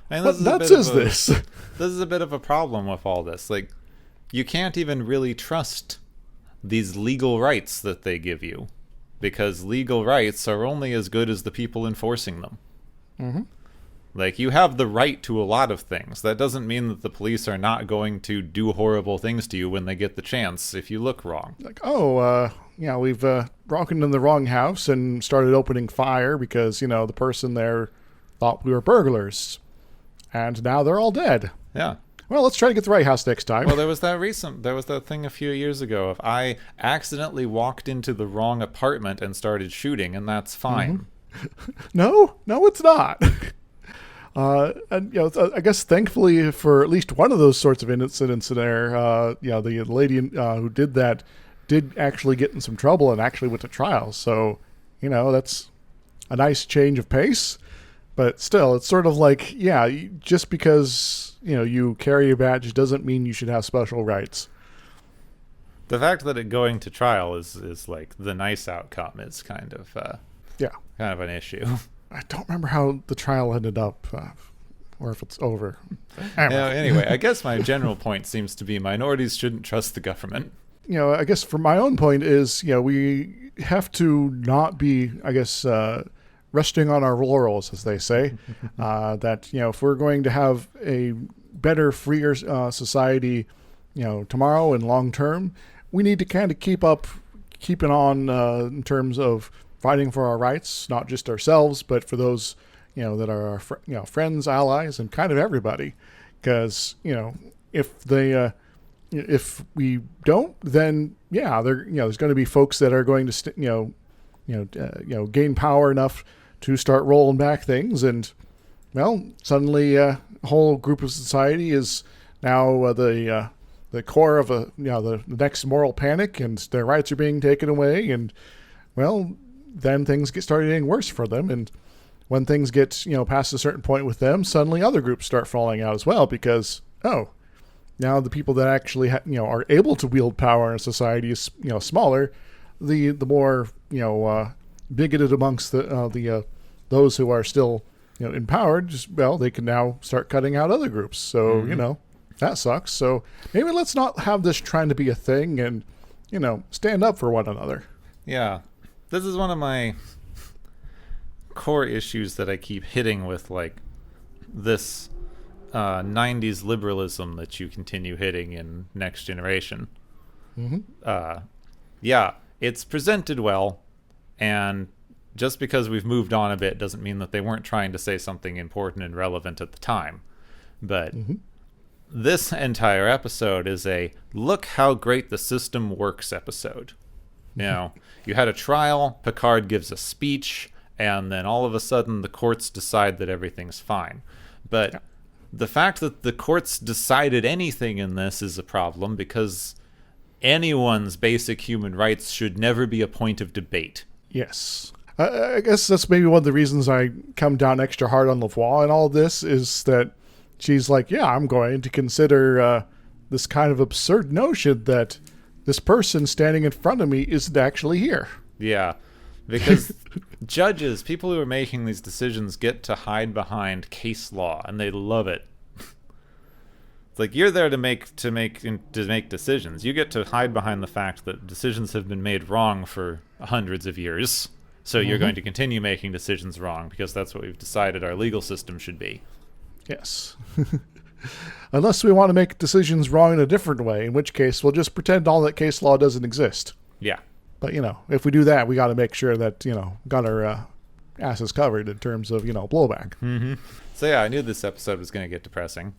And what nuts is this? This is a bit of a problem with all this. Like, you can't even really trust these legal rights that they give you, because legal rights are only as good as the people enforcing them. Mm-hmm. Like, you have the right to a lot of things. That doesn't mean that the police are not going to do horrible things to you when they get the chance if you look wrong. Like, we've broken into the wrong house and started opening fire because, the person there thought we were burglars. And now they're all dead. Yeah. Well, let's try to get the right house next time. Well, there was that thing a few years ago. If I accidentally walked into the wrong apartment and started shooting, and that's fine. Mm-hmm. No, it's not. And I guess thankfully for at least one of those sorts of incidents there, the lady who did that did actually get in some trouble and actually went to trial. So, that's a nice change of pace. But still, it's sort of like, yeah, just because, you carry a badge doesn't mean you should have special rights. The fact that it going to trial is like the nice outcome is kind of an issue. I don't remember how the trial ended up, or if it's over. Anyway, I guess my general point seems to be minorities shouldn't trust the government. I guess for my own point is, we have to not be, resting on our laurels, as they say. That, if we're going to have a better, freer society, tomorrow and long term, we need to kind of keeping on in terms of fighting for our rights, not just ourselves, but for those, that are our friends, allies, and kind of everybody. Because, if we don't, then there's going to be folks that are going to gain power enough to start rolling back things, and suddenly a whole group of society is now the core of the next moral panic, and their rights are being taken away, and then things started getting worse for them. And when things get past a certain point with them, suddenly other groups start falling out as well, because now the people that actually are able to wield power in a society is smaller. The more bigoted amongst those who are still empowered, they can now start cutting out other groups. So that sucks. So maybe let's not have this trying to be a thing, and stand up for one another. Yeah, this is one of my core issues that I keep hitting with, like, this '90s liberalism that you continue hitting in Next Generation. Yeah, it's presented well, and just because we've moved on a bit doesn't mean that they weren't trying to say something important and relevant at the time. But this entire episode is a look how great the system works episode. You know, you had a trial, Picard gives a speech, and then all of a sudden the courts decide that everything's fine. But the fact that the courts decided anything in this is a problem, because anyone's basic human rights should never be a point of debate. Yes. I guess that's maybe one of the reasons I come down extra hard on Lavoie and all this, is that she's like, yeah, I'm going to consider this kind of absurd notion that this person standing in front of me isn't actually here. Yeah, because judges, people who are making these decisions, get to hide behind case law, and they love it. It's like, you're there to make decisions. You get to hide behind the fact that decisions have been made wrong for hundreds of years. So you're going to continue making decisions wrong because that's what we've decided our legal system should be. Yes. Unless we want to make decisions wrong in a different way, in which case we'll just pretend all that case law doesn't exist. Yeah. But, if we do that, we got to make sure that, got our asses covered in terms of, blowback. Mm-hmm. So, yeah, I knew this episode was going to get depressing.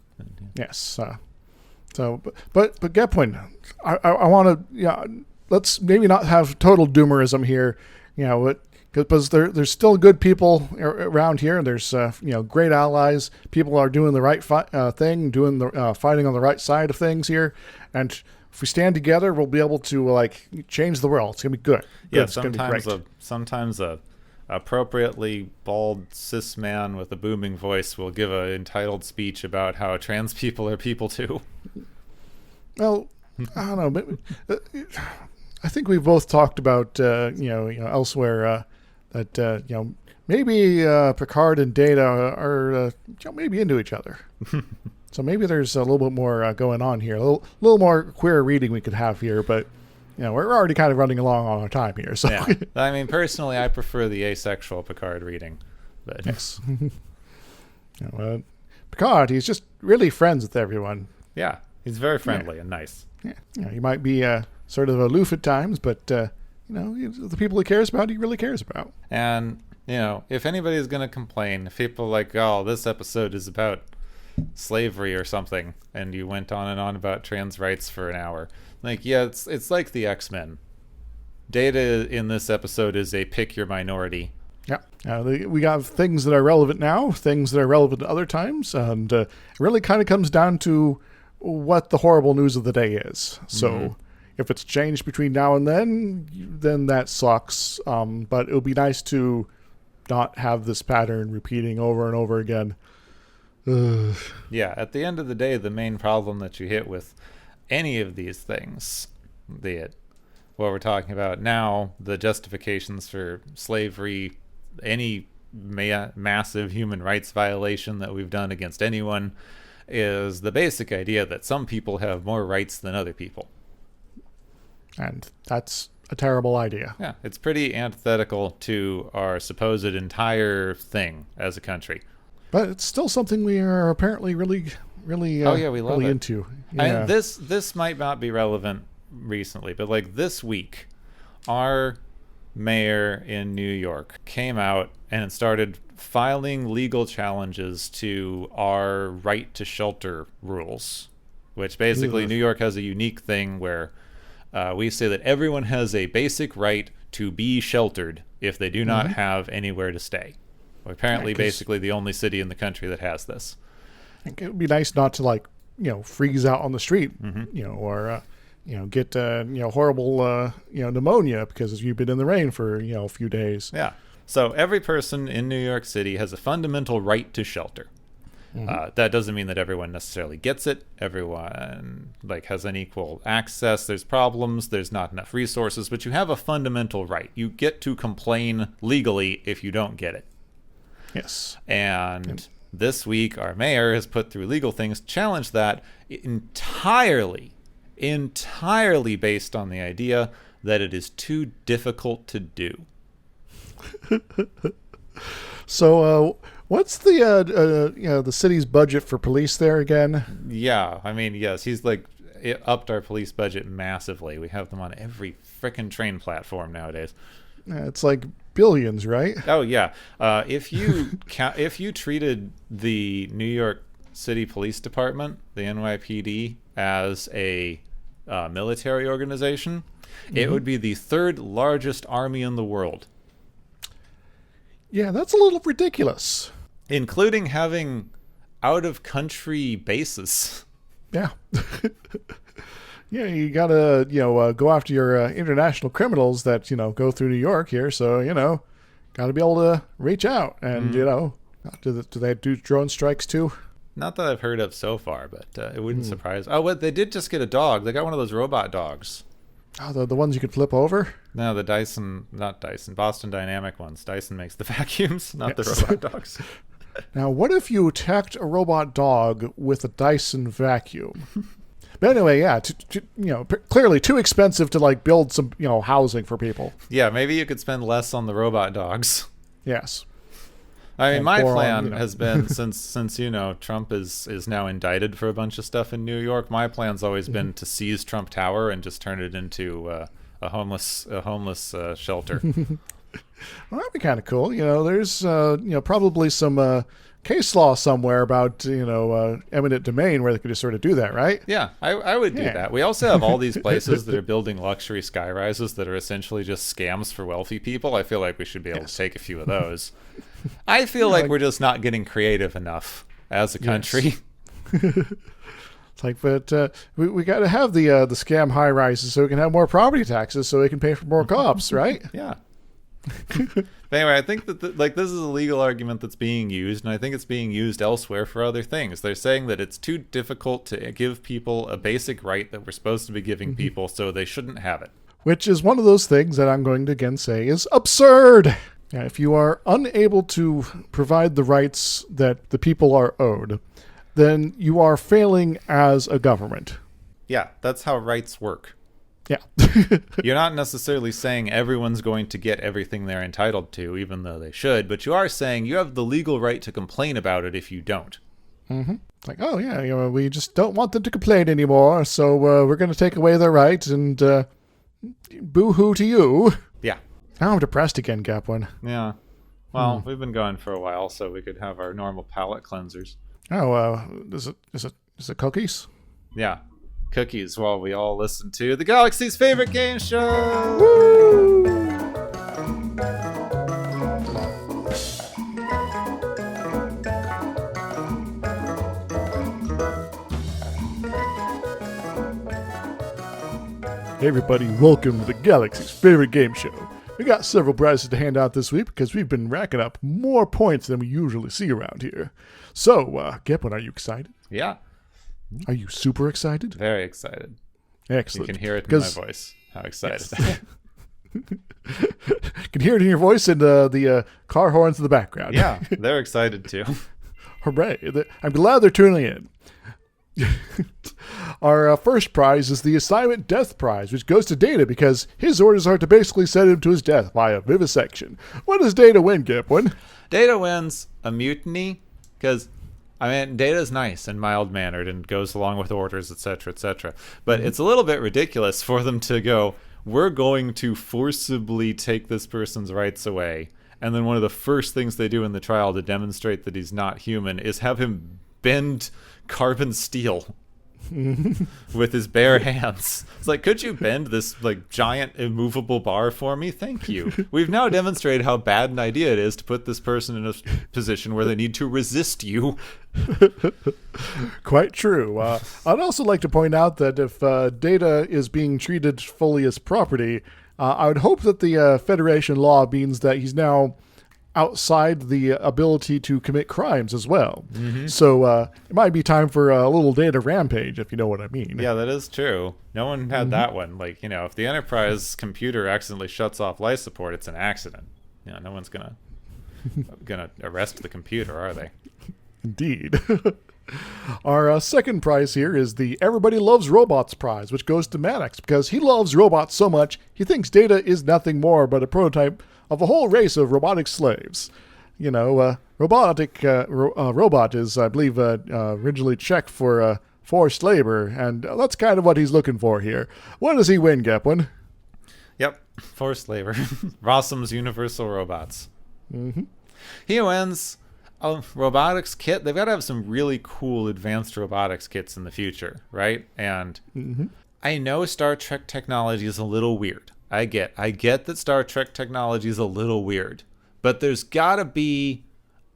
Yes. But Gepwin, I want to, let's maybe not have total doomerism here, because there's still good people around here. There's great allies. People are doing the right thing, doing the fighting on the right side of things here, and if we stand together, we'll be able to change the world. It's gonna be good. Yeah, it's gonna be great. sometimes a appropriately bald cis man with a booming voice will give an entitled speech about how trans people are people too. Well, I don't know. I think we've both talked about elsewhere. That maybe Picard and Data are maybe into each other. So maybe there's a little bit more going on here, a little more queer reading we could have here. But we're already kind of running along on our time here. So yeah. I mean, personally, I prefer the asexual Picard reading. But yes, Picard, he's just really friends with everyone. Yeah, he's very friendly and nice. Yeah, he might be sort of aloof at times, but the people he cares about, he really cares about. And, if anybody's going to complain, if people are like, oh, this episode is about slavery or something, and you went on and on about trans rights for an hour, it's like the X-Men. Data in this episode is a pick your minority. Yeah. We got things that are relevant now, things that are relevant at other times, and it really kind of comes down to what the horrible news of the day is. So if it's changed between now and then that sucks. But it would be nice to not have this pattern repeating over and over again. Yeah, at the end of the day, the main problem that you hit with any of these things, what we're talking about now, the justifications for slavery, any massive human rights violation that we've done against anyone, is the basic idea that some people have more rights than other people. And that's a terrible idea. Yeah, it's pretty antithetical to our supposed entire thing as a country. But it's still something we are apparently really we love really it. into. Yeah. And this might not be relevant recently, but this week, our mayor in New York came out and started filing legal challenges to our right to shelter rules, which basically New York has a unique thing where we say that everyone has a basic right to be sheltered if they do not have anywhere to stay. We're apparently basically the only city in the country that has this. It would be nice not to freeze out on the street, or get horrible pneumonia because you've been in the rain for a few days. Yeah. So every person in New York City has a fundamental right to shelter. That doesn't mean that everyone necessarily gets it. Everyone has an equal access. There's problems. There's not enough resources, but you have a fundamental right. You get to complain legally if you don't get it. Yes. And this week, our mayor has put through legal things to challenge that, entirely based on the idea that it is too difficult to do. So What's the city's budget for police there again? Yeah, I mean, yes, he's like it upped our police budget massively. We have them on every frickin' train platform nowadays. It's like billions, right? Oh yeah. If you treated the New York City Police Department, the NYPD, as a military organization, it would be the third largest army in the world. Yeah, that's a little ridiculous. Including having out-of-country bases. Yeah. Yeah, you gotta, go after your international criminals that, go through New York here. So, gotta be able to reach out. And, do they do drone strikes too? Not that I've heard of so far, but it wouldn't surprise. Oh, but they did just get a dog. They got one of those robot dogs. Oh, the ones you could flip over? No, the Boston Dynamic ones. Dyson makes the vacuums, not the robot dogs. Now, what if you attacked a robot dog with a Dyson vacuum? But anyway, yeah, clearly too expensive to like build some, housing for people. Yeah, maybe you could spend less on the robot dogs. Yes. I mean, my plan has been since Trump is now indicted for a bunch of stuff in New York. My plan's always been to seize Trump Tower and just turn it into a homeless shelter. Well, that'd be kind of cool. There's probably some case law somewhere about eminent domain where they could just sort of do that, right? Yeah, I would do that. We also have all these places that are building luxury sky rises that are essentially just scams for wealthy people. I feel like we should be able to take a few of those. I feel like we're just not getting creative enough as a country. Yes. It's like, but we got to have the scam high rises so we can have more property taxes so we can pay for more cops, right? Yeah. Anyway, I think that this is a legal argument that's being used, and I think it's being used elsewhere for other things. They're saying that it's too difficult to give people a basic right that we're supposed to be giving people, so they shouldn't have it. Which is one of those things that I'm going to again say is absurd. Yeah, if you are unable to provide the rights that the people are owed, then you are failing as a government. Yeah, that's how rights work. Yeah. You're not necessarily saying everyone's going to get everything they're entitled to, even though they should, but you are saying you have the legal right to complain about it if you don't. Mm-hmm. It's like, oh yeah, we just don't want them to complain anymore, so we're going to take away their rights and boo-hoo to you. Yeah. Now I'm depressed again, Gepwin. Yeah. Well, we've been going for a while, so we could have our normal palate cleansers. Oh, is it cookies? Yeah. Cookies while we all listen to the Galaxy's favorite game show. Woo! Hey everybody, welcome to the Galaxy's favorite game show. We got several prizes to hand out this week because we've been racking up more points than we usually see around here. So, Gepwin, are you excited? Yeah. Are you super excited? Very excited. Excellent. You can hear it in my voice. How excited. Yes. Can hear it in your voice and the car horns in the background. Yeah, they're excited too. Hooray. I'm glad they're tuning in. Our first prize is the Assignment Death Prize, which goes to Data because his orders are to basically send him to his death via vivisection. What does Data win, Gepwin? Data wins a mutiny because, Data's nice and mild-mannered and goes along with orders, etc., etc. But it's a little bit ridiculous for them to go, we're going to forcibly take this person's rights away. And then one of the first things they do in the trial to demonstrate that he's not human is have him bend carbon steel with his bare hands. It's like, could you bend this giant immovable bar for me? Thank you. We've now demonstrated how bad an idea it is to put this person in a position where they need to resist you. Quite true. I'd also like to point out that if Data is being treated fully as property, I would hope that the Federation law means that he's now outside the ability to commit crimes as well. Mm-hmm. So it might be time for a little Data rampage, if you know what I mean. Yeah, that is true. No one had that one. If the Enterprise computer accidentally shuts off life support, it's an accident. No one's gonna arrest the computer, are they? Indeed. Our second prize here is the Everybody Loves Robots prize, which goes to Maddox because he loves robots so much he thinks Data is nothing more but a prototype of a whole race of robotic slaves. robot is, I believe, originally Czech for forced labor, and that's kind of what he's looking for here. What does he win, Gepwin? Yep, forced labor. Rossum's Universal Robots. Mm-hmm. He wins a robotics kit. They've got to have some really cool advanced robotics kits in the future, right? And I know Star Trek technology is a little weird. I get that Star Trek technology is a little weird, but there's got to be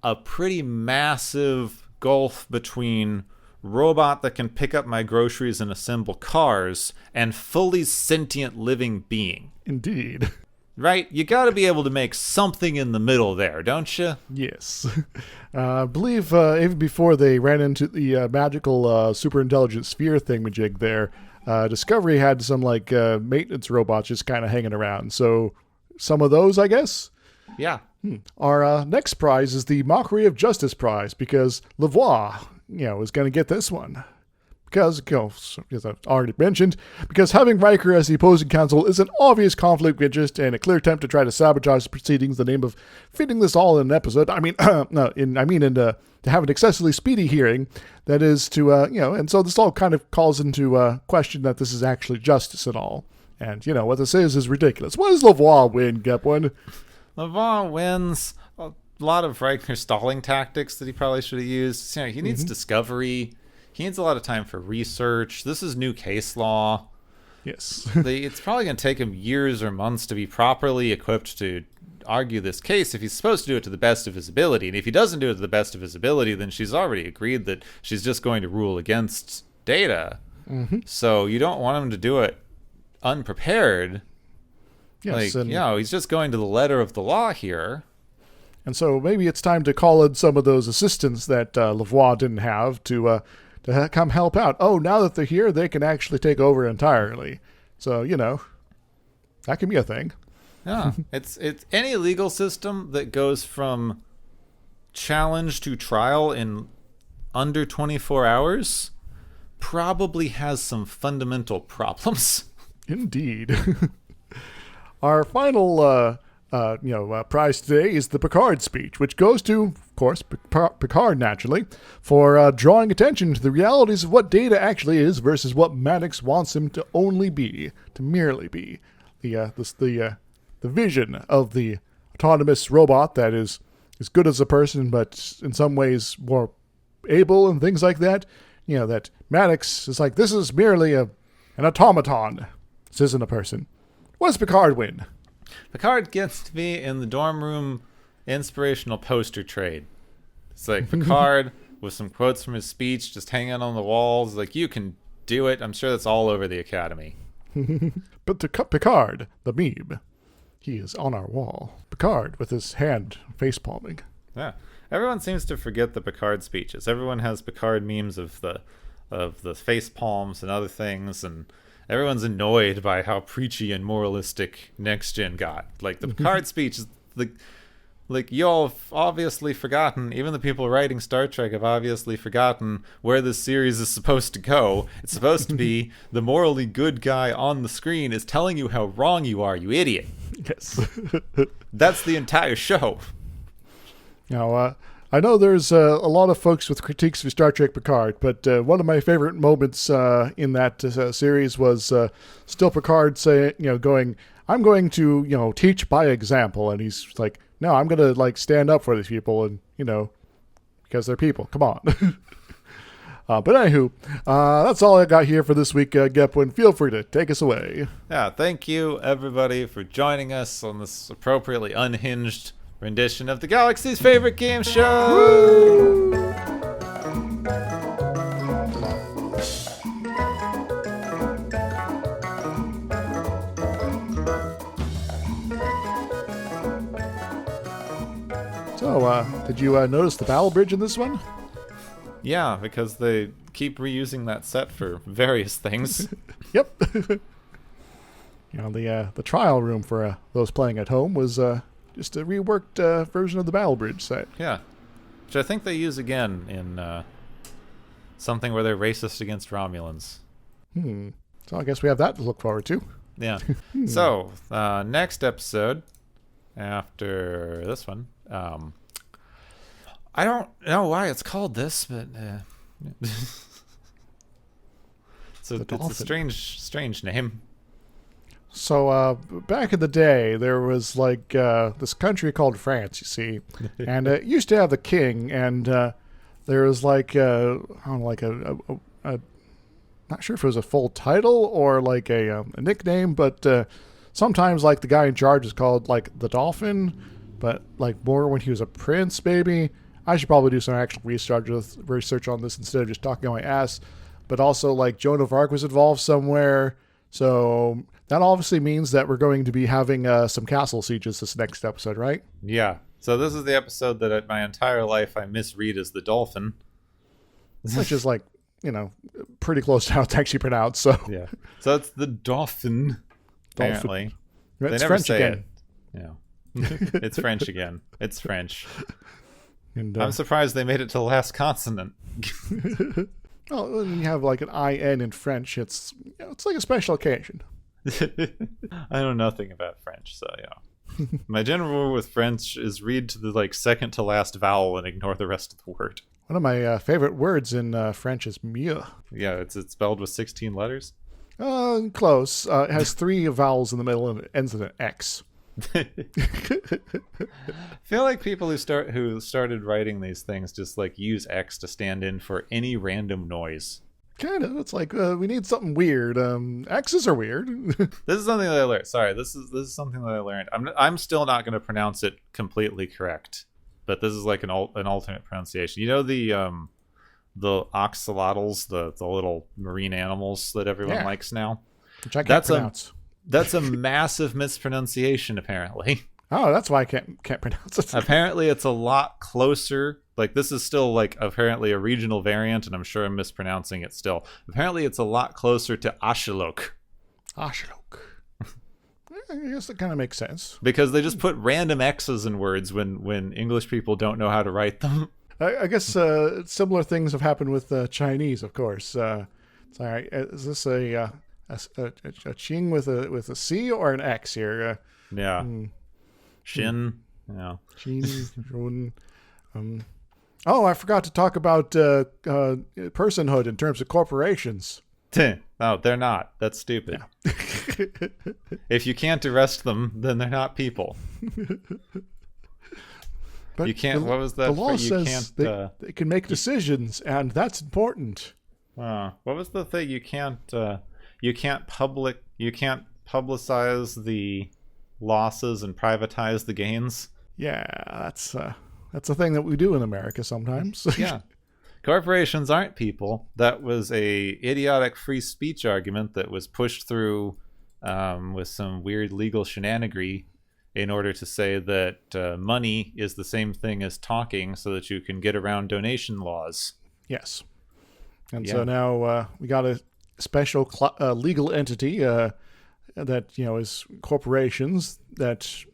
a pretty massive gulf between robot that can pick up my groceries and assemble cars and fully sentient living being. Indeed. Right? You got to be able to make something in the middle there, don't you? Yes. I believe even before they ran into the magical super intelligent sphere thingamajig there, Discovery had some maintenance robots just kind of hanging around. So some of those, I guess? Yeah. Our next prize is the Mockery of Justice prize, because Lavoie, is going to get this one. Because, as I've already mentioned, because having Riker as the opposing counsel is an obvious conflict of interest and a clear attempt to try to sabotage the proceedings in the name of fitting this all in an episode. To have an excessively speedy hearing, that is to, and so this all kind of calls into question that this is actually justice and all. And, what this is ridiculous. What does Lavoie win, Gepwin? Lavoie wins a lot of Riker stalling tactics that he probably should have used. He needs discovery. He needs a lot of time for research. This is new case law. Yes. It's probably going to take him years or months to be properly equipped to argue this case if he's supposed to do it to the best of his ability. And if he doesn't do it to the best of his ability, then she's already agreed that she's just going to rule against Data. So you don't want him to do it unprepared. Yes, he's just going to the letter of the law here. And so maybe it's time to call in some of those assistants that Lavoie didn't have to come help out. Oh, now that they're here, they can actually take over entirely. So, that can be a thing. Yeah, it's any legal system that goes from challenge to trial in under 24 hours probably has some fundamental problems. Indeed. Our final prize today is the Picard speech, which goes to, of course, Picard, naturally, for drawing attention to the realities of what Data actually is versus what Maddox wants him to merely be. The vision of the autonomous robot that is as good as a person, but in some ways more able and things like that. That Maddox is like, this is merely an automaton. This isn't a person. What does Picard win? Picard gets to be in the dorm room inspirational poster trade. It's like Picard with some quotes from his speech just hanging on the walls. Like, you can do it. I'm sure that's all over the Academy. But to Picard, the meme, he is on our wall. Picard with his hand face palming. Yeah. Everyone seems to forget the Picard speeches. Everyone has Picard memes of the face palms and other things, and everyone's annoyed by how preachy and moralistic Next Gen got. Like, the Picard speech is like y'all have obviously forgotten, even the people writing Star Trek have obviously forgotten where this series is supposed to go. It's supposed to be the morally good guy on the screen is telling you how wrong you are, you idiot. Yes. That's the entire show. Now, I know there's a lot of folks with critiques of Star Trek Picard, but one of my favorite moments in that series was still Picard going, I'm going to, teach by example. And he's like, no, I'm going to stand up for these people and, because they're people. Come on. But anywho, that's all I got here for this week, Gepwin. Feel free to take us away. Yeah, thank you, everybody, for joining us on this appropriately unhinged rendition of the Galaxy's favorite game show. Woo! So, did you notice the battle bridge in this one? Yeah, because they keep reusing that set for various things. Yep. The trial room for those playing at home was just a reworked version of the battle bridge set. Yeah, which I think they use again in something where they're racist against Romulans. So I guess we have that to look forward to. Yeah. So, next episode, after this one, I don't know why it's called this, but it's a strange name. So back in the day, there was like this country called France, you see, and it used to have the king, and there was like I don't know, like a not sure if it was a full title or like a nickname, but sometimes like the guy in charge is called like the Dolphin, but like more when he was a prince, maybe. I should probably do some actual research on this instead of just talking on my ass. But also like Joan of Arc was involved somewhere, so that obviously means that we're going to be having some castle sieges this next episode, right? Yeah. So this is the episode that my entire life I misread as the Dolphin. Which is like, pretty close to how it's actually pronounced. So yeah. So it's the Dolphin. Apparently. It's they never French say again. it. Yeah. It's French again. It's French. And, I'm surprised they made it to the last consonant. Well, when you have like an IN in French, it's like a special occasion. I know nothing about French, so yeah. My general rule with French is read to the second to last vowel and ignore the rest of the word. One of my favorite words in French is mieux. Yeah, it's spelled with 16 letters. Close. It has 3 vowels in the middle and it ends in an X. I feel like people who started writing these things just use X to stand in for any random noise. Kind of. It's like we need something weird. X's are weird. This is something that I learned. Sorry, this is something that I learned. I'm still not going to pronounce it completely correct, but this is like an alternate pronunciation. You know the oxalotls, the little marine animals that everyone likes now. Which I can't pronounce. That's a massive mispronunciation, apparently. Oh, that's why I can't pronounce it. Apparently, it's a lot closer. This is still apparently a regional variant, and I'm sure I'm mispronouncing it still. Apparently, it's a lot closer to Ashalok. Ashalok. I guess that kind of makes sense. Because they just put random X's in words when English people don't know how to write them. I guess similar things have happened with Chinese, of course. Sorry, is this a Qing with a C or an X here? Yeah. Shin. Yeah. Qin. Oh, I forgot to talk about personhood in terms of corporations. No, they're not. That's stupid. Yeah. If you can't arrest them, then they're not people. But you can't. What was that? The law says can't, they can make decisions, and that's important. What was the thing? You can't publicize the losses and privatize the gains. Yeah, that's a thing that we do in America sometimes. Yeah. Corporations aren't people. That was a idiotic free speech argument that was pushed through with some weird legal shenanigery in order to say that money is the same thing as talking so that you can get around donation laws. Yes. And so now we got a special legal entity that, is corporations that,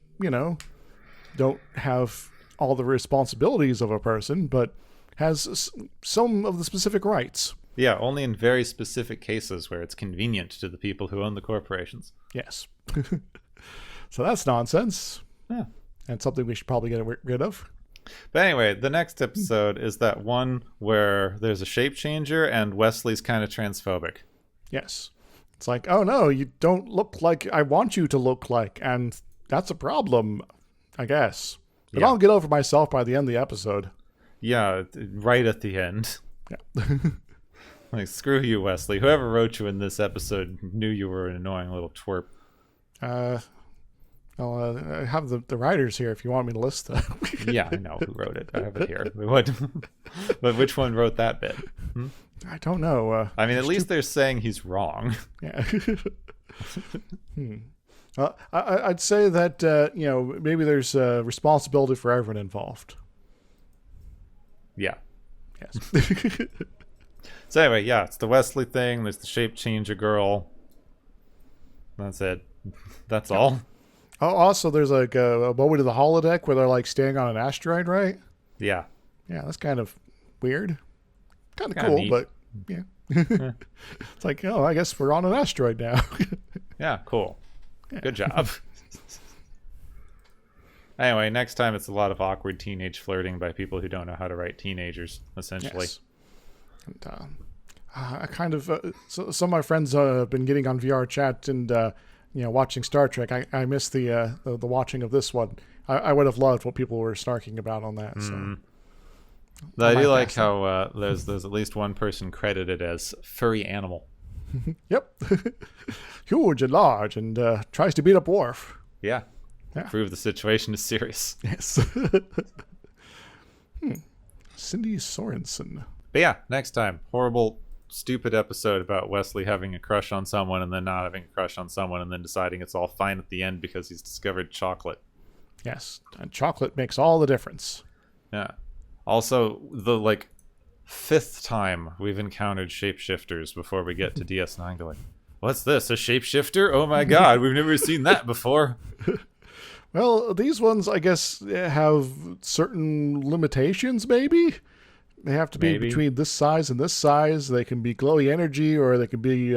don't have all the responsibilities of a person, but has some of the specific rights. Yeah, only in very specific cases where it's convenient to the people who own the corporations. Yes. So that's nonsense. Yeah. And something we should probably get rid of. But anyway, the next episode is that one where there's a shape changer and Wesley's kind of transphobic. Yes. It's like, oh no, you don't look like I want you to look like, and that's a problem, I guess. But I'll get over myself by the end of the episode. Yeah, right at the end. Yeah. Screw you, Wesley. Whoever wrote you in this episode knew you were an annoying little twerp. I have the writers here if you want me to list them. Yeah, I know who wrote it. I have it here. But which one wrote that bit? I don't know. I mean, at least they're saying he's wrong. Yeah. I'd say that, maybe there's responsibility for everyone involved. Yeah. Yes. So anyway, yeah, it's the Wesley thing. There's the shape changer girl. That's it. That's all. Oh, also, there's like a moment of the holodeck where they're staying on an asteroid, right? Yeah. Yeah, that's kind of weird. Kind of Kinda cool, neat. but yeah. It's like, oh, I guess we're on an asteroid now. Yeah, cool. Yeah. Good job. Anyway, next time it's a lot of awkward teenage flirting by people who don't know how to write teenagers, essentially. Yes. And, I kind of so some of my friends have been getting on VR chat and watching Star Trek. I missed the watching of this one. I would have loved what people were snarking about on that. So. I do like how there's at least one person credited as furry animal. Yep, huge and large, and tries to beat up Worf. Yeah. Prove the situation is serious. Yes. Cindy Sorensen. But yeah, next time, horrible, stupid episode about Wesley having a crush on someone and then not having a crush on someone and then deciding it's all fine at the end because he's discovered chocolate. Yes, and chocolate makes all the difference. Yeah. Also, the, fifth time we've encountered shapeshifters before we get to DS9 going, what's this, a shapeshifter? Oh my god, we've never seen that before. Well, these ones, I guess, have certain limitations, maybe? They have to be between this size and this size. They can be glowy energy, or they can be,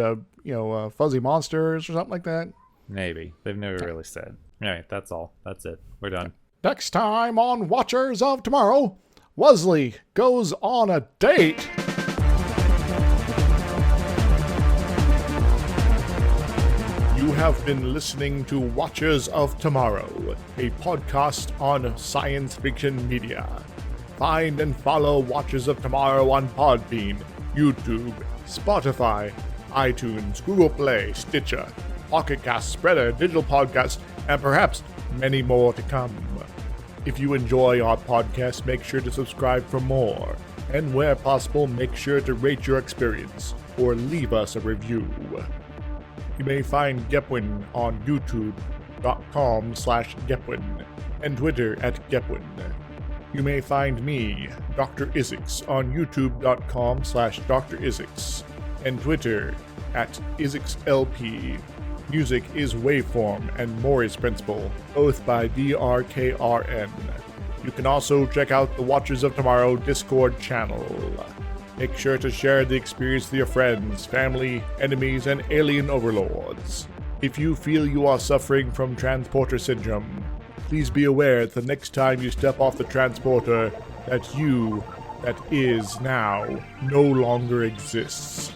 fuzzy monsters or something like that. Maybe. They've never really said. All right, that's all. That's it. We're done. Next time on Watchers of Tomorrow, Wesley goes on a date. You have been listening to Watchers of Tomorrow, a podcast on science fiction media. Find and follow Watchers of Tomorrow on Podbean, YouTube, Spotify, iTunes, Google Play, Stitcher, Pocket Cast, Spreader, Digital Podcast, and perhaps many more to come. If you enjoy our podcast, make sure to subscribe for more. And where possible, make sure to rate your experience or leave us a review. You may find Gepwin on youtube.com/Gepwin and Twitter @Gepwin. You may find me, Dr. Isix, on youtube.com/Dr. Isix and Twitter @IsixLP. Music is Waveform and Mori's Principle, both by DRKRN. You can also check out the Watchers of Tomorrow Discord channel. Make sure to share the experience with your friends, family, enemies, and alien overlords. If you feel you are suffering from transporter syndrome, please be aware that the next time you step off the transporter, that you, that is now, no longer exists.